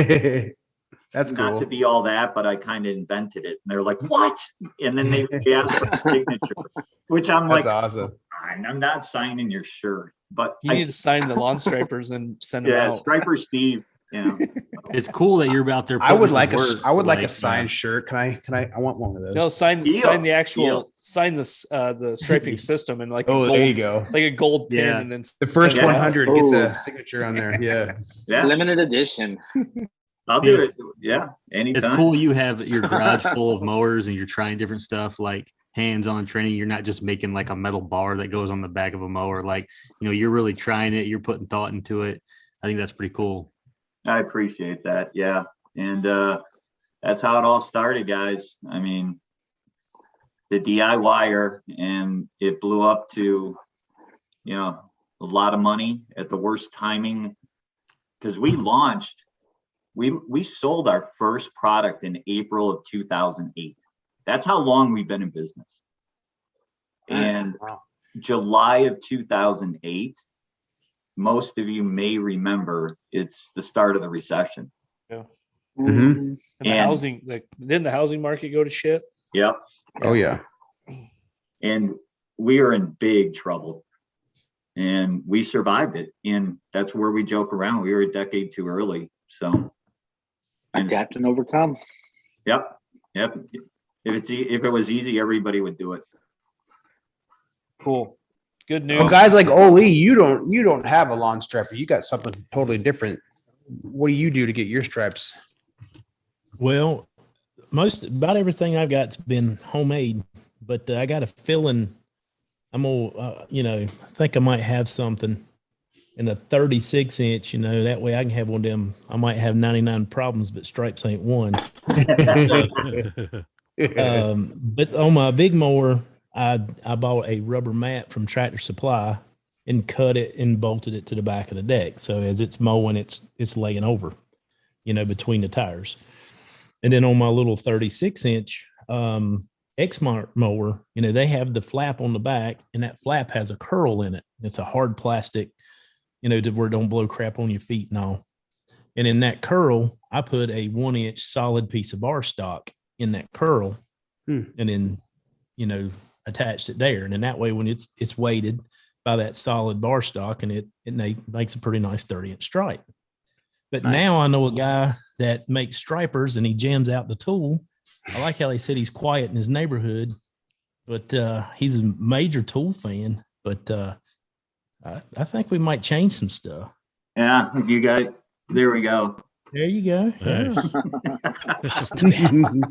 that's cool. Not to be all that, but I kind of invented it. And they're like, "What?" And then they asked for a signature, which I'm like, "That's awesome. I'm not signing your shirt." But you need to sign the lawn stripers and send them out. Striper Steve. It's cool that you're out there. I would like a signed shirt. Can I want one of those. No, sign the actual sign the striping system and there you go. Like a gold pin, and then the first 100 gets a signature on there. Yeah. Limited edition. I'll do it. Yeah. Anytime. It's cool you have your garage full of mowers and you're trying different stuff like hands-on training. You're not just making like a metal bar that goes on the back of a mower. Like, you're really trying it. You're putting thought into it. I think that's pretty cool. I appreciate that. Yeah. And that's how it all started, guys. I mean, the DIYer, and it blew up to, a lot of money at the worst timing, because we sold our first product in April of 2008. That's how long we've been in business. And July of 2008, most of you may remember, it's the start of the recession. Yeah. Mm-hmm. And didn't the housing market go to shit? Yep. Oh yeah. And we are in big trouble, and we survived it. And that's where we joke around. We were a decade too early. So adapt and overcome. Yep. If it was easy, everybody would do it. Cool. Good news. Well, guys like Olee, you don't have a lawn striper. You got something totally different. What do you do to get your stripes? Well, about everything I've got's been homemade, but I got a feeling I'm gonna, I think I might have something in a 36 inch, that way I can have one of them. I might have 99 problems, but stripes ain't one. But on my big mower, I bought a rubber mat from Tractor Supply and cut it and bolted it to the back of the deck. So as it's mowing, it's laying over, between the tires. And then on my little 36 inch Exmark mower, they have the flap on the back, and that flap has a curl in it. It's a hard plastic, to where it don't blow crap on your feet and all. And in that curl, I put a 1 inch solid piece of bar stock in that curl, and then, attached it there. And then that way, when it's weighted by that solid bar stock, and it makes a pretty nice 30-inch stripe. But now I know a guy that makes stripers, and he jams out the tool. I like how he said he's quiet in his neighborhood, but he's a major tool fan. But I think we might change some stuff. Yeah, you got it. There we go. There you go. Nice.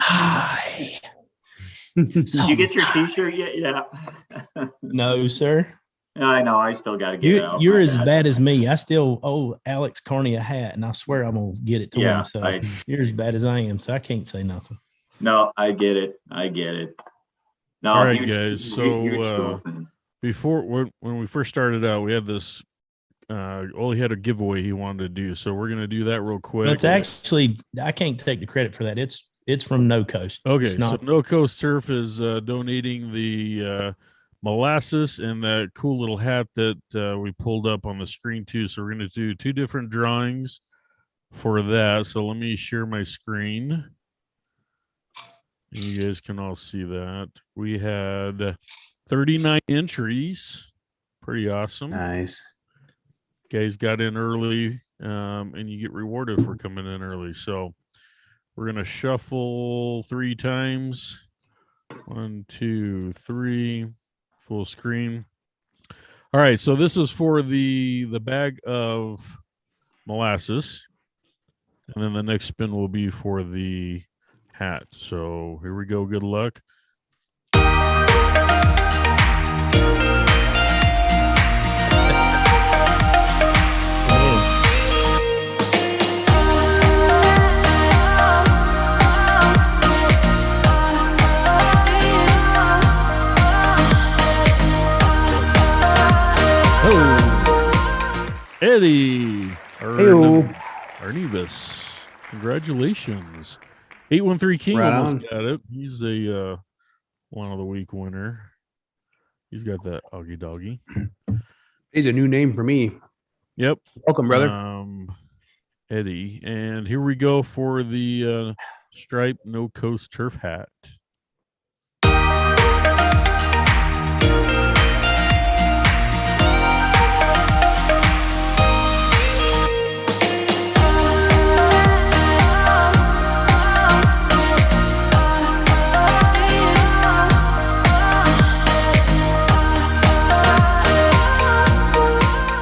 Hi. Did you get your T-shirt yet? Yeah. No, sir. I know. I still got to get it out. You're as bad as me. I still owe Alex Carney a hat, and I swear I'm gonna get it to him. So you're as bad as I am. So I can't say nothing. No, I get it. No, all right, guys. So before when we first started out, we had this. Olee had a giveaway he wanted to do, so we're gonna do that real quick. It's actually I can't take the credit for that. It's from No Coast. Okay, so No Coast Turf is donating the molasses and that cool little hat that we pulled up on the screen too. So we're going to do two different drawings for that. So let me share my screen. You guys can all see that. We had 39 entries. Pretty awesome. Nice. Guys got in early, and you get rewarded for coming in early. So we're going to shuffle 3 times. 1, 2, 3. Full screen. All right, so this is for the bag of molasses, and then the next spin will be for the hat. So here we go. Good luck. Eddie Arnibus, congratulations. 813 King right almost on. got it. He's a one of the week winner. He's got that Augie Doggy. He's a new name for me. Yep. Welcome, brother. Eddie. And here we go for the striped No Coast Turf hat.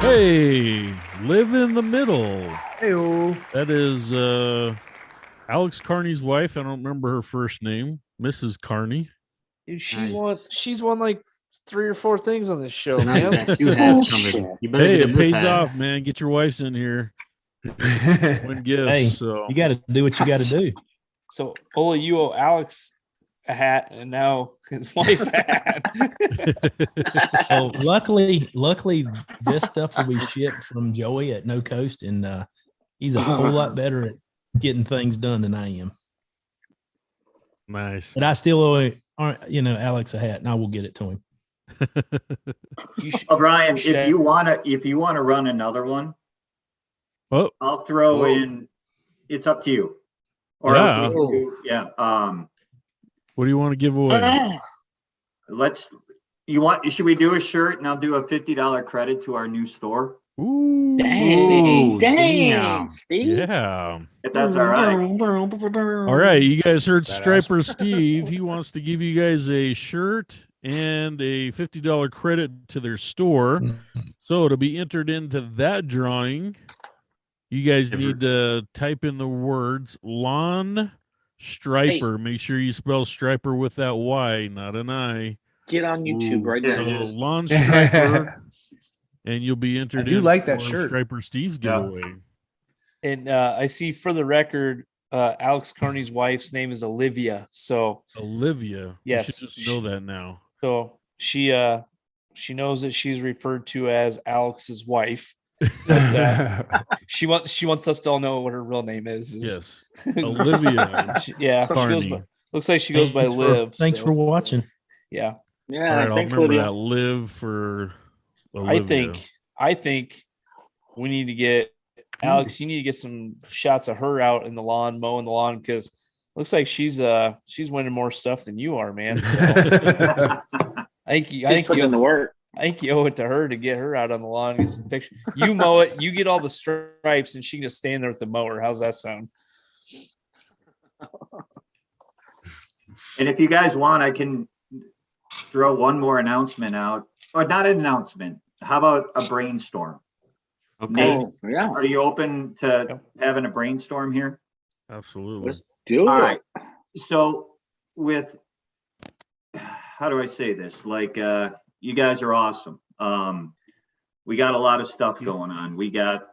Hey, live in the middle. Hey-o. That is Alex Carney's wife. I don't remember her first name, Mrs. Carney. Dude, she's won like 3 or 4 things on this show, Now man. you got 2 hats coming. You better Hey, get it this pays hat. off, man. Get your wives in here. Win gifts. Hey, So you got to do what you got to do. So, Ola, you owe Alex a hat, and now his wife a hat. Well, luckily, this stuff will be shipped from Joey at No Coast, and he's a whole lot better at getting things done than I am. Nice. But I still owe, Alex a hat, and I will get it to him. Brian, if you wanna run another one, I'll throw in. It's up to you. Or yeah. What do you want to give away? Should we do a shirt and I'll do a $50 credit to our new store? Ooh. Damn. Yeah. If that's all right. All right. You guys heard Striper Steve. He wants to give you guys a shirt and a $50 credit to their store. So to be entered into that drawing, you guys need to type in the words Lawn Striper. Make sure you spell Striper with that Y, not an I. Get on YouTube right now. Lawn Striper, and you'll be entered. I do like that shirt. Striper Steve's giveaway. And I see, for the record, Alex Carney's wife's name is Olivia. So Olivia, yes, you should just know that now. So she knows that she's referred to as Alex's wife. But, she wants us to all know what her real name is. Yes, Olivia. Looks like she goes by Liv. Thanks for watching. Yeah. Yeah. All right, thanks, I'll remember Olivia. that. Live for Olivia. I think we need to get Alex. You need to get some shots of her out in the lawn, mowing the lawn, because looks like she's winning more stuff than you are, man. So, I think you in the work. I think you owe it to her to get her out on the lawn and get some pictures. You mow it, you get all the stripes, and she can just stand there with the mower. How's that sound? And if you guys want, I can throw one more announcement out, or not an announcement. How about a brainstorm? Okay. Yeah. Are you open to having a brainstorm here? Absolutely. Let's do it. All right. So how do I say this? Like, you guys are awesome. We got a lot of stuff going on. We got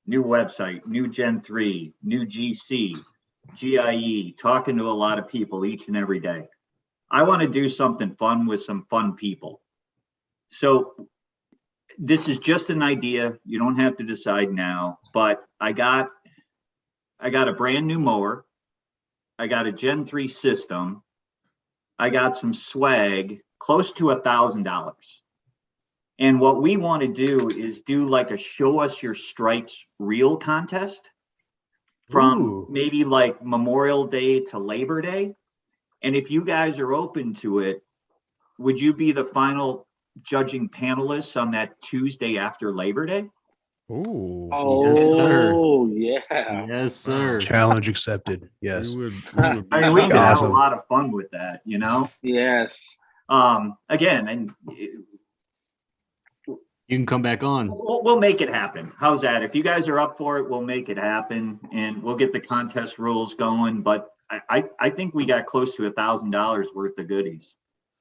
new website, new Gen 3, new GC, GIE, talking to a lot of people each and every day. I want to do something fun with some fun people. So this is just an idea. You don't have to decide now, but I got a brand new mower. I got a Gen 3 system. I got some swag close to $1,000. And what we want to do is do like a show us your stripes reel contest from maybe like Memorial Day to Labor Day. And if you guys are open to it, would you be the final judging panelists on that Tuesday after Labor Day? Ooh. Yes, sir. Yeah. Yes, sir. Challenge accepted. Yes. We I mean, we can have a Awesome. lot of fun with that, you know? Yes. Again, and You can come back on. we'll make it happen. How's that? If you guys are up for it, we'll make it happen, and we'll get the contest rules going. But I think we got close to $1,000 worth of goodies.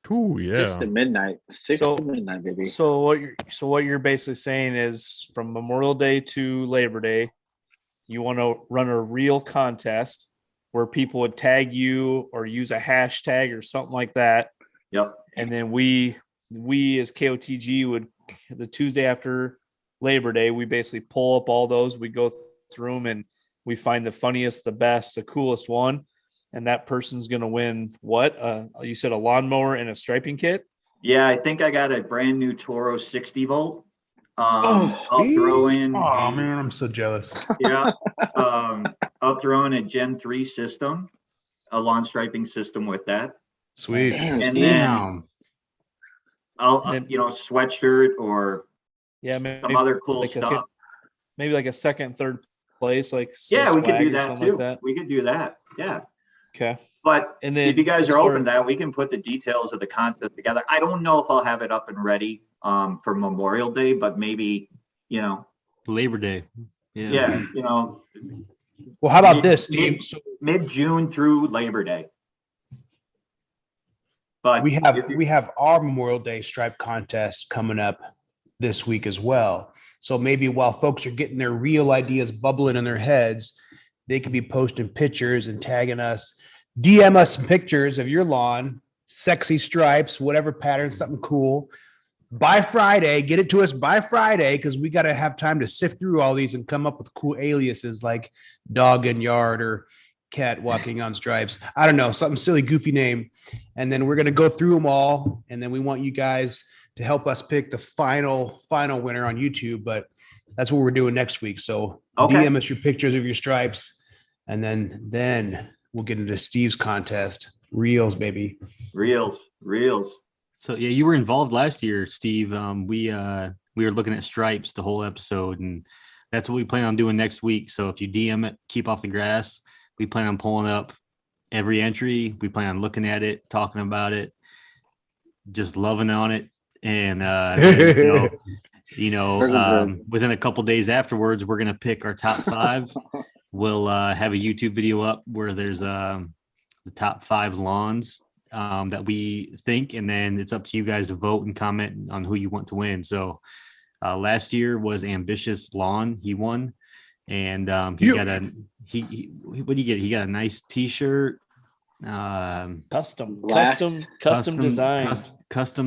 Cool, yeah. 6 to midnight. 6 to midnight, baby. So what you're basically saying is, from Memorial Day to Labor Day, you want to run a real contest where people would tag you or use a hashtag or something like that. Yep. And then we as KOTG would, the Tuesday after Labor Day, we basically pull up all those. We go through them and we find the funniest, the best, the coolest one. And that person's going to win what? You said a lawnmower and a striping kit? Yeah, I think I got a brand new Toro 60 volt. I'll throw in. Oh man, I'm so jealous. Yeah. I'll throw in a Gen 3 system, a lawn striping system with that. Sweet. And then I'll, sweatshirt or maybe some other cool like stuff. Maybe like a second, third place. Like Yeah, we could do swag or that something too. like that. We could do that. Yeah. Okay. But And then if you guys as are far- open to that, we can put the details of the contest together. I don't know if I'll have it up and ready for Memorial Day, but maybe, Labor Day. yeah, Well, how about this, Steve? So mid-June through Labor Day. But we have our Memorial Day stripe contest coming up this week as well. So maybe while folks are getting their real ideas bubbling in their heads, they could be posting pictures and tagging us. DM us some pictures of your lawn, sexy stripes, whatever pattern, something cool. By Friday, get it to us by Friday, because we got to have time to sift through all these and come up with cool aliases like dog in yard or cat walking on stripes. I don't know, something silly, goofy name. And then we're going to go through them all. And then we want you guys to help us pick the final winner on YouTube. But that's what we're doing next week. So DM us your pictures of your stripes. And then we'll get into Steve's contest. Reels, baby. Reels. So yeah, you were involved last year, Steve. We were looking at stripes the whole episode, and that's what we plan on doing next week. So if you DM it, keep off the grass. We plan on pulling up every entry. We plan on looking at it, talking about it, just loving on it. And within a couple days afterwards, we're gonna pick our top 5. We'll have a YouTube video up where there's the top 5 lawns that we think, and then it's up to you guys to vote and comment on who you want to win. So last year was Ambitious Lawn. He won, and he got a what do you get? He got a nice T-shirt, custom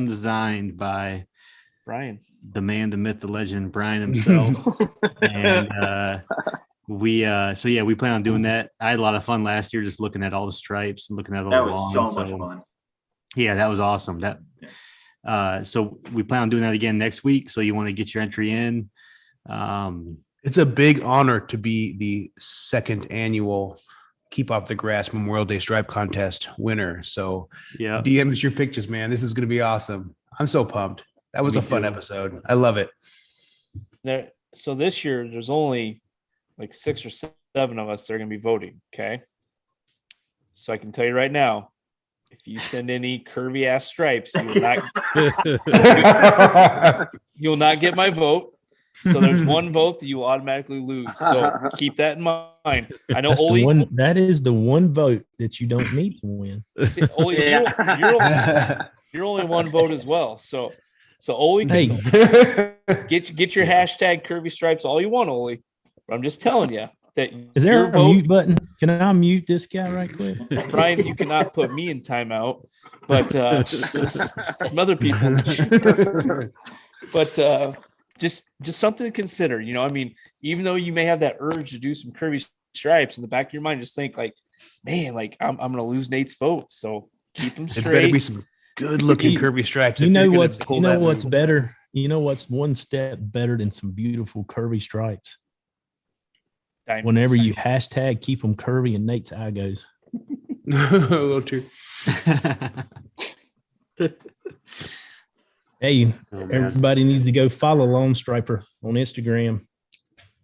designed by Brian, the man, the myth, the legend, Brian himself. And we plan on doing that. I had a lot of fun last year just looking at all the stripes and looking at all the lawns. That was so much fun. Yeah, that was awesome. So we plan on doing that again next week. So you want to get your entry in. It's a big honor to be the 2nd annual Keep Off the Grass Memorial Day Stripe Contest winner. So yeah, DM us your pictures, man. This is going to be awesome. I'm so pumped. That was a fun episode. I love it. So this year, there's only like 6 or 7 of us that are going to be voting. Okay. So I can tell you right now, if you send any curvy ass stripes, you'll not get my vote. So there's one vote that you automatically lose. So keep that in mind. I know Olee, that is the one vote that you don't need to win. See, Olee, you're only one vote as well. So Olee, get your hashtag curvy stripes all you want, Olee. But I'm just telling you that is there a mute button? Can I mute this guy right quick? Brian, you cannot put me in timeout, but some other people. But just something to consider. You know, I mean, even though you may have that urge to do some curvy stripes in the back of your mind, just think like, man, like I'm going to lose Nate's vote. So keep them straight. There better be some good looking curvy stripes. You know what's better? You know what's one step better than some beautiful curvy stripes? Diamonds. Whenever you hashtag keep them curvy, and Nate's eye goes. A little too. Hey, everybody needs to go follow Lawn Striper on Instagram.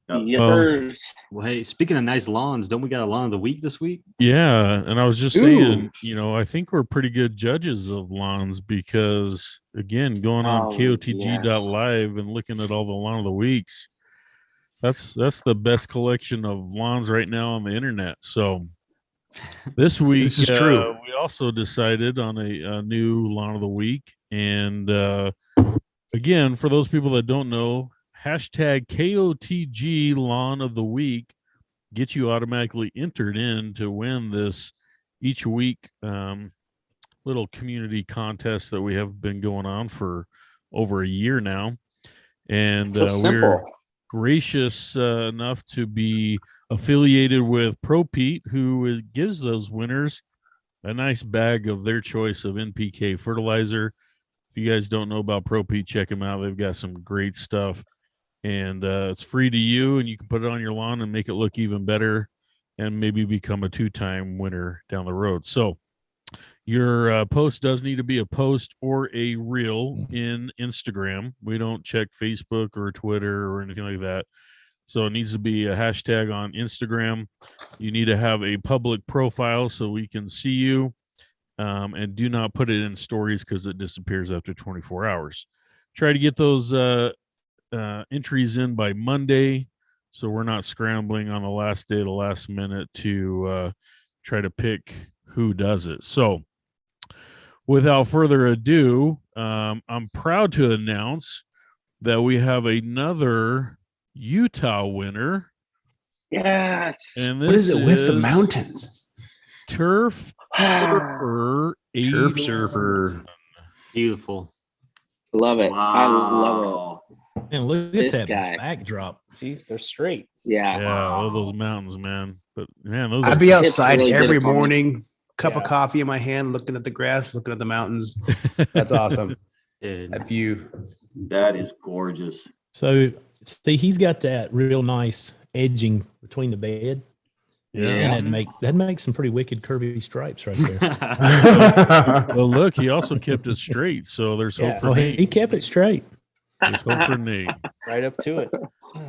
Well, hey, speaking of nice lawns, don't we got a lawn of the week this week? Yeah, and I was just saying, I think we're pretty good judges of lawns because, again, going on KOTG.live and looking at all the lawn of the weeks, that's the best collection of lawns right now on the internet. So this week, this is true. We also decided on a new lawn of the week. And again, for those people that don't know, hashtag KOTG lawn of the week gets you automatically entered in to win this each week little community contest that we have been going on for over a year now. And we're gracious enough to be affiliated with Pro Pete, who gives those winners a nice bag of their choice of NPK fertilizer. If you guys don't know about Pro Pete, check them out. They've got some great stuff, and it's free to you, and you can put it on your lawn and make it look even better and maybe become a 2-time winner down the road. So your post does need to be a post or a reel in Instagram. We don't check Facebook or Twitter or anything like that. So it needs to be a hashtag on Instagram. You need to have a public profile so we can see you. And do not put it in stories because it disappears after 24 hours. Try to get those entries in by Monday so we're not scrambling on the last day, the last minute to try to pick who does it. So without further ado, I'm proud to announce that we have another Utah winner. Yes. And this what is it with the mountains? Turf Surfer. Turf surfer. Beautiful. Love it. Wow. I love And look This at that guy. backdrop. See, they're straight. it. Yeah. Yeah, all those mountains, man. But man, those I'd are be It's outside really good every at farming. morning, cup of Yeah. coffee in my hand, looking at the grass, looking at the mountains. That's awesome. Yeah, That view. That is gorgeous. So see, he's got that real nice edging between the bed. yeah. And that'd make some pretty wicked curvy stripes right there. Well, look, he also kept it straight, so there's hope Yeah. for Oh, Nate. he kept it straight. There's hope for Nate. Right up to it.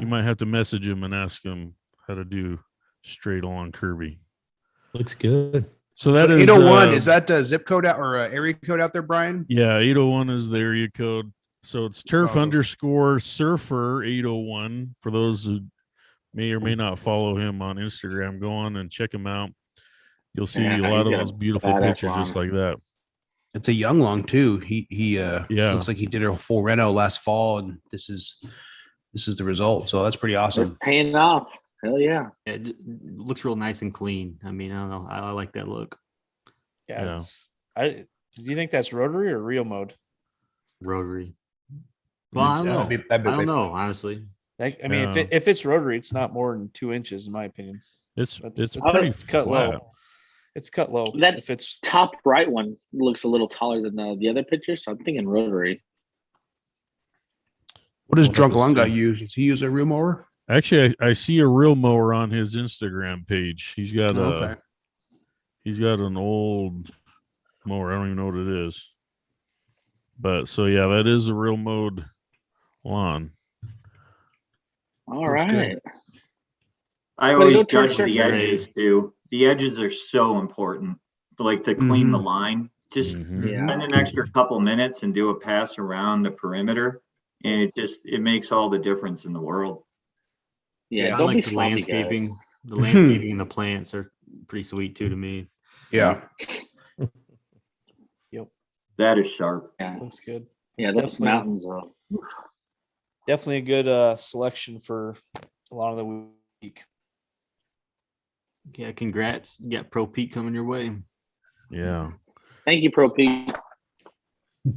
You might have to message him and ask him how to do straight along curvy. Looks good. So that is 801. Is that zip code out or area code out there, Brian? Yeah, 801 is the area code. So it's turf awesome. underscore surfer 801 for those who may or may not follow him on Instagram. Go on and check him out. You'll see Yeah, a lot he's of got a those beautiful badass pictures just lawn. like that. It's a young long too. He Yeah. looks like he did a full reno last fall, and this is the result. So that's pretty It's awesome. paying off. Hell yeah. it looks real nice and clean. I mean, I don't know. I like that look. Yeah. Yeah. Do you think that's rotary or real mode? Rotary. Well, I don't know. I don't know, honestly. Like, I mean, Yeah. if it's rotary, it's not more than 2 inches, in my opinion. It's That's- pretty it's cut flat. low. It's cut low. That- if it's Top right one looks a little taller than the other picture, so I'm thinking rotary. What does We'll have Drunk to Lung Guy see. use? Does he use a real mower? Actually, I see a real mower on his Instagram page. He's got Okay. he's got an old mower. I don't even know what it is. But so yeah, that is a real mode lawn. All Looks right. good. I Well, always go turf judge the surfer. edges too. The edges are so important. Like to clean the line. Just Mhm. Yeah. spend an extra couple minutes and do a pass around the perimeter. And it makes all the difference in the world. Yeah. I Don't like be the sloppy, landscaping. guys. The landscaping and the plants are pretty sweet too to me. Yeah. That is sharp. Yeah. looks good. Yeah. It's Those definitely- mountains. Definitely a good selection for a lot of the week. Yeah, congrats. You got Pro Pete coming your way. Yeah. Thank you, Pro Pete.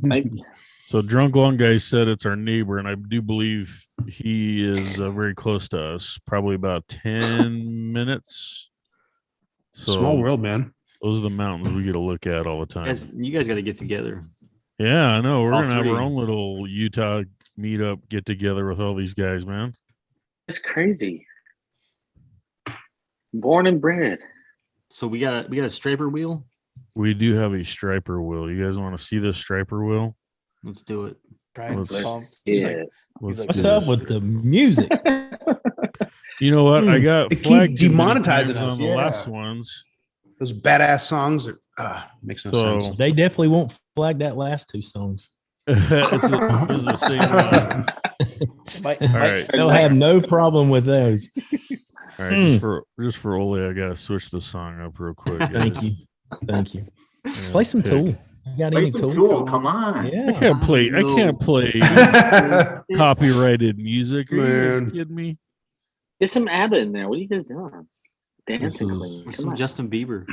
Thank you. So Drunk Long Guy said it's our neighbor, and I do believe he is very close to us, probably about 10 minutes. So Small world, man. those are the mountains we get to look at all the time. You guys got to get together. Yeah, I know. We're All gonna have our three. own little Utah meetup get together with all these guys, man. It's crazy. Born and bred. So we got a striper wheel. We do have a striper wheel. You guys want to see this striper wheel? Let's do it. Brian's Let's- pumped. Yeah. He's like, Let's like, What's do up this. with the music? You know what? I got They keep flagged too many demonetizing times us, on the yeah. last ones. Those badass songs makes no So- sense. They definitely won't flag that last two songs. It's the same one. might, All right. They'll have no problem with those. All right, just for Olee, I gotta switch the song up real quick. Thank guys. you. Thank you. Yeah, Play some pick. Tool. You got Play any some Tool? Tool. Come on. I Yeah. can't play. I can't play copyrighted music. Are you guys Man. kidding me? Get some ABBA in there. What are you guys doing? Dancing is- queen. Come Some on. Justin Bieber.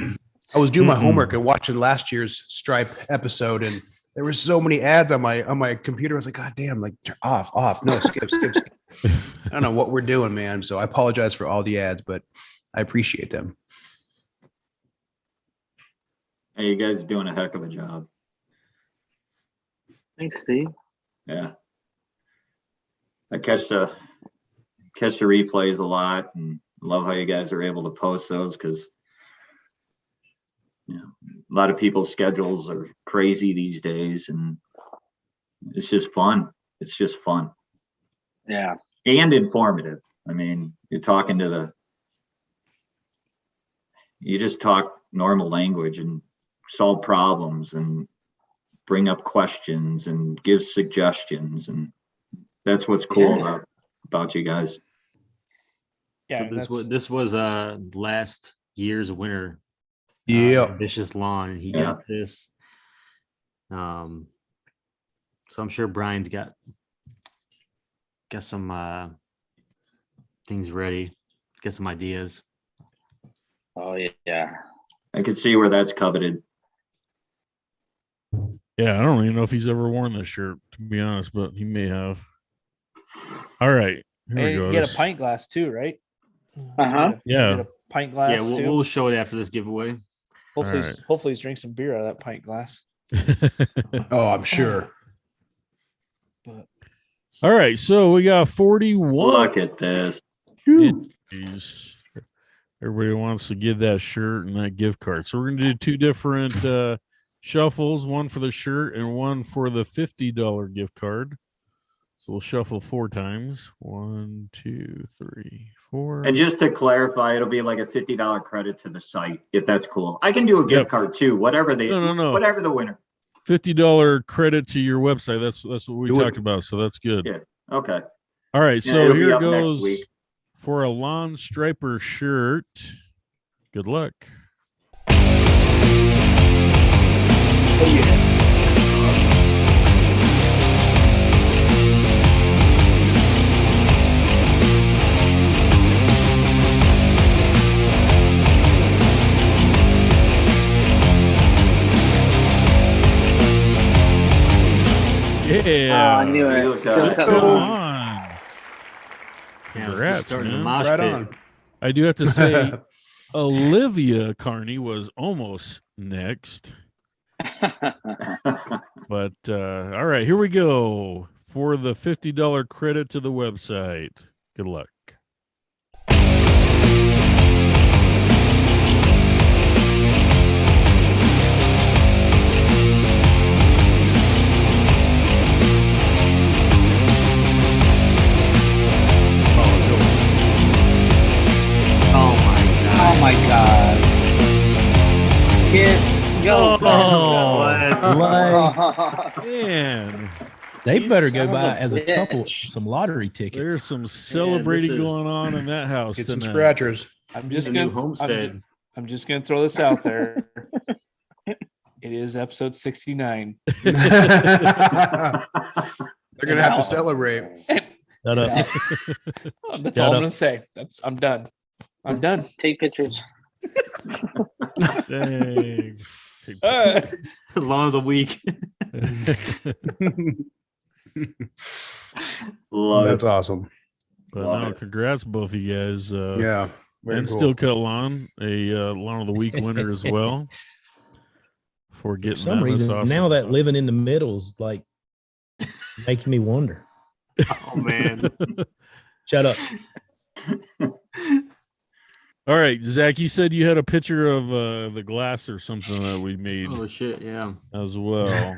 I was doing my Mm-mm. homework and watching last year's Stripe episode, and there were so many ads on my computer. I was like, God damn! Like off. No, skip. I don't know what we're doing, man. So I apologize for all the ads, but I appreciate them. Hey, you guys are doing a heck of a job. Thanks, Steve. Yeah. I catch the replays a lot and love how you guys are able to post those because a lot of people's schedules are crazy these days and it's just fun. It's just fun Yeah. and informative. I mean, you're talking to you just talk normal language and solve problems and bring up questions and give suggestions, and that's what's cool Yeah. about you guys. Yeah, So this was last year's winner. Yeah. Vicious Lawn, and he Yeah. got this. So I'm sure Brian's got some things ready, got some ideas. Oh yeah. I could see where that's coveted. Yeah, I don't even know if he's ever worn this shirt, to be honest, but he may have. All right. Here we go. You get a pint glass too, right? Uh-huh. Yeah. You get a pint glass too. We'll show it after this giveaway. Hopefully he's drink some beer out of that pint glass. Oh, I'm sure. All right, so we got 41. Look at this. Jeez. Everybody wants to get that shirt and that gift card. So we're going to do two different shuffles, one for the shirt and one for the $50 gift card. So we'll shuffle 4 times. 1, 2, 3, 4. And just to clarify, it'll be like a $50 credit to the site, if that's cool. I can do a gift card too, whatever whatever the winner. $50 credit to your website. That's what we talked about. So that's good. Yeah. Okay. All right. So here goes week. for a Lawn Striper shirt. Good luck. Oh, yeah. Yeah. I knew it. Still Come on. Congrats, man. Right on. I do have to say, Olivia Carney was almost next. But all right, here we go for the $50 credit to the website. Good luck. Oh my God. Kid, go. Man. They better go buy as a couple some lottery tickets. There's some celebrating going on in that house. Get tonight. some scratchers. I'm just gonna throw this out there. It is episode 69. They're gonna have to celebrate. Shut up. That's all I'm gonna say. I'm done. I'm done. Take pictures. Dang. Lawn of the week. That's awesome. But no, congrats both of you guys. Yeah. And cool. Still Cut Lawn, a Lawn of the Week winner as well. For getting for some reason, awesome. Now that living in the middle is like making me wonder. Oh man. Shut up. All right, Zach, you said you had a picture of the glass or something that we made. Oh shit, yeah. As well.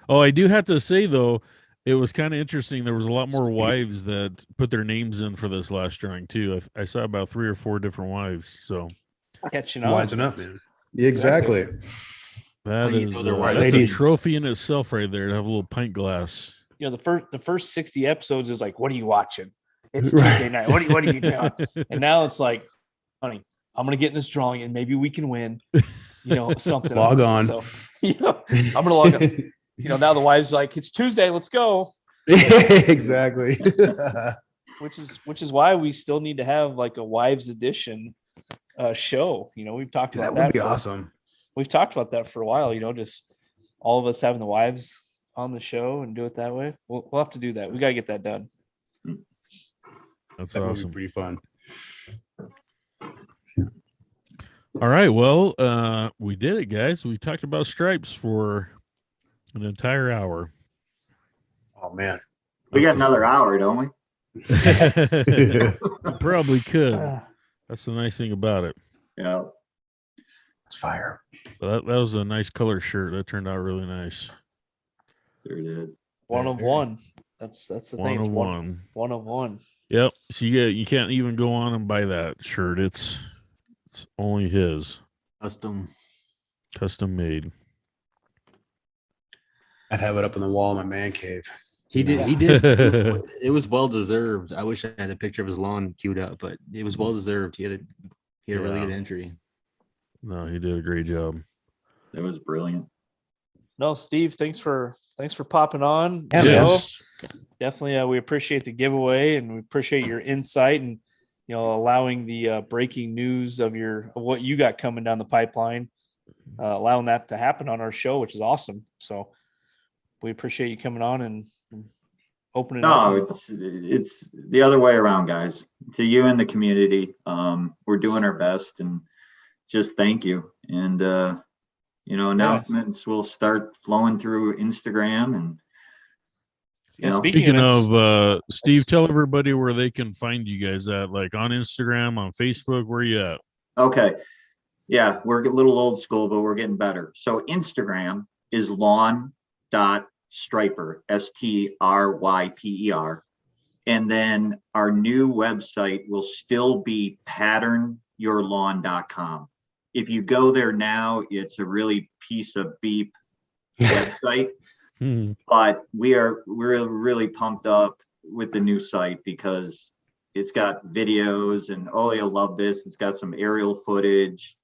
Oh, I do have to say though, it was kind of interesting. There was a lot more wives that put their names in for this last drawing too. I saw about 3 or 4 different wives. So catching up, lining up, man. Exactly. That's a trophy in itself, right there. To have a little pint glass. You know, the first 60 episodes is like, what are you watching? It's Tuesday night. What are you doing? And now it's like, honey, I'm gonna get in this drawing and maybe we can win. You know, something. Log on. So, you know, I'm gonna log on. You know, now the wife's like, it's Tuesday, let's go. Exactly. which is why we still need to have like a wives edition show. You know, we've talked about that. That would be awesome. We've talked about that for a while. You know, just all of us having the wives on the show and do it that way. We'll have to do that. We gotta get that done. That's that awesome. Would be pretty fun. All right. Well, we did it, guys. We talked about stripes for an entire hour. Oh man. We got another hour, don't we? Probably could. That's the nice thing about it. Yeah. It's fire. But that was a nice color shirt. That turned out really nice. Sure did. One of one. That's the thing. One of one. One of one. Yep. So you can't even go on and buy that shirt. It's only his. Custom made. I'd have it up on the wall in my man cave. He did. It was well deserved. I wish I had a picture of his lawn queued up, but it was well deserved. He had a really good entry. No, he did a great job. It was brilliant. No, Steve, thanks for popping on. Yes. Definitely, we appreciate the giveaway and we appreciate your insight and allowing the breaking news of what you got coming down the pipeline, allowing that to happen on our show, which is awesome. So we appreciate you coming on and opening up. No, it's the other way around, guys. To you and the community, we're doing our best, and just thank you. And announcements will start flowing through Instagram. And speaking of Steve, tell everybody where they can find you guys at, like on Instagram, on Facebook. Where are you at? Okay, yeah, we're a little old school, but we're getting better. So Instagram is lawn.striper, STRYPER. And then our new website will still be patternyourlawn.com. If you go there now, it's a really piece of beep website. But we're really pumped up with the new site because it's got videos, and Olee will love this. It's got some aerial footage.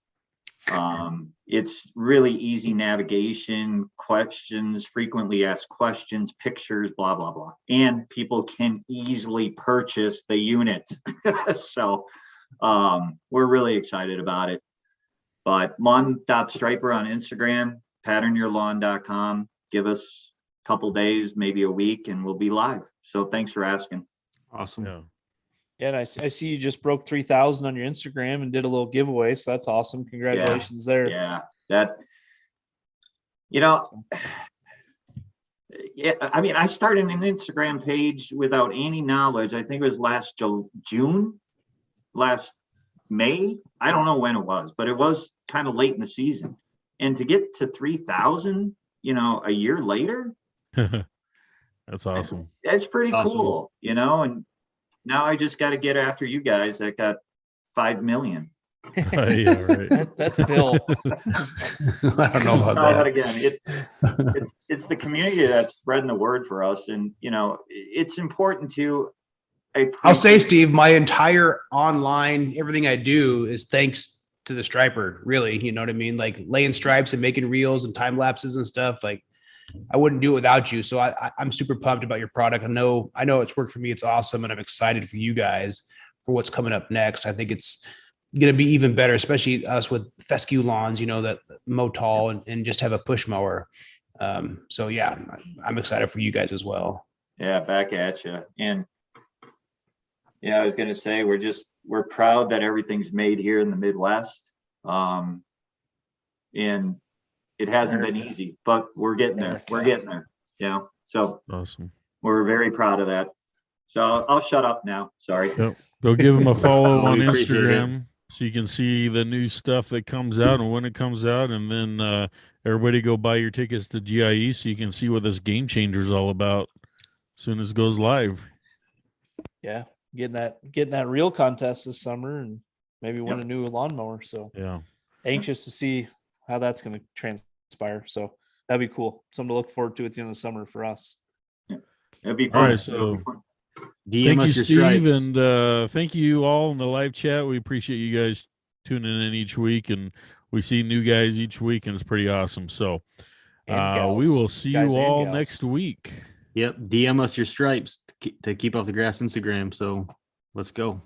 It's really easy navigation, questions, frequently asked questions, pictures, blah, blah, blah. And people can easily purchase the unit. So we're really excited about it. But lawn.striper on Instagram, patternyourlawn.com. Give us a couple days, maybe a week, and we'll be live. So thanks for asking. Awesome. Yeah, and I see you just broke 3,000 on your Instagram and did a little giveaway. So that's awesome. Congratulations there. Yeah, I mean, I started an Instagram page without any knowledge. I think it was last May. I don't know when it was, but it was kind of late in the season. And to get to 3,000, a year later, that's awesome. That's pretty cool, and now I just got to get after you guys that got 5 million. Yeah, right. That's Bill. I don't know about that. But again, it's the community that's spreading the word for us, and it's important to. I'll say, Steve, my entire online everything I do is thanks to the striper. Really, you know what I mean? Like laying stripes and making reels and time lapses and stuff. Like I wouldn't do it without you. So I'm super pumped about your product. I know it's worked for me. It's awesome, and I'm excited for you guys for what's coming up next. I think it's going to be even better, especially us with fescue lawns, that mow tall and just have a push mower. So yeah, I'm excited for you guys as well. Yeah, back at you. And yeah, I was going to say, we're proud that everything's made here in the Midwest. And it hasn't been easy, but we're getting there. We're getting there. So awesome. We're very proud of that. So I'll shut up now. Sorry. Yep. Go give them a follow on Instagram so you can see the new stuff that comes out and when it comes out. And then everybody go buy your tickets to GIE so you can see what this game changer is all about as soon as it goes live. Yeah. Getting that reel contest this summer and maybe win a new lawnmower. So yeah, anxious to see how that's going to transpire. So that'd be cool. Something to look forward to at the end of the summer for us. Yeah. It'd be fun. All right, so DM thank us you, your Steve, stripes. and thank you all in the live chat. We appreciate you guys tuning in each week, and we see new guys each week, and it's pretty awesome. So we will see you all next week. Yep. DM us your stripes to keep off the grass Instagram. So let's go.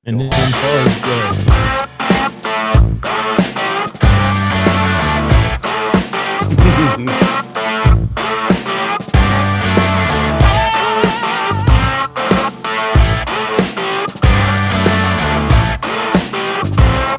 And then cars go.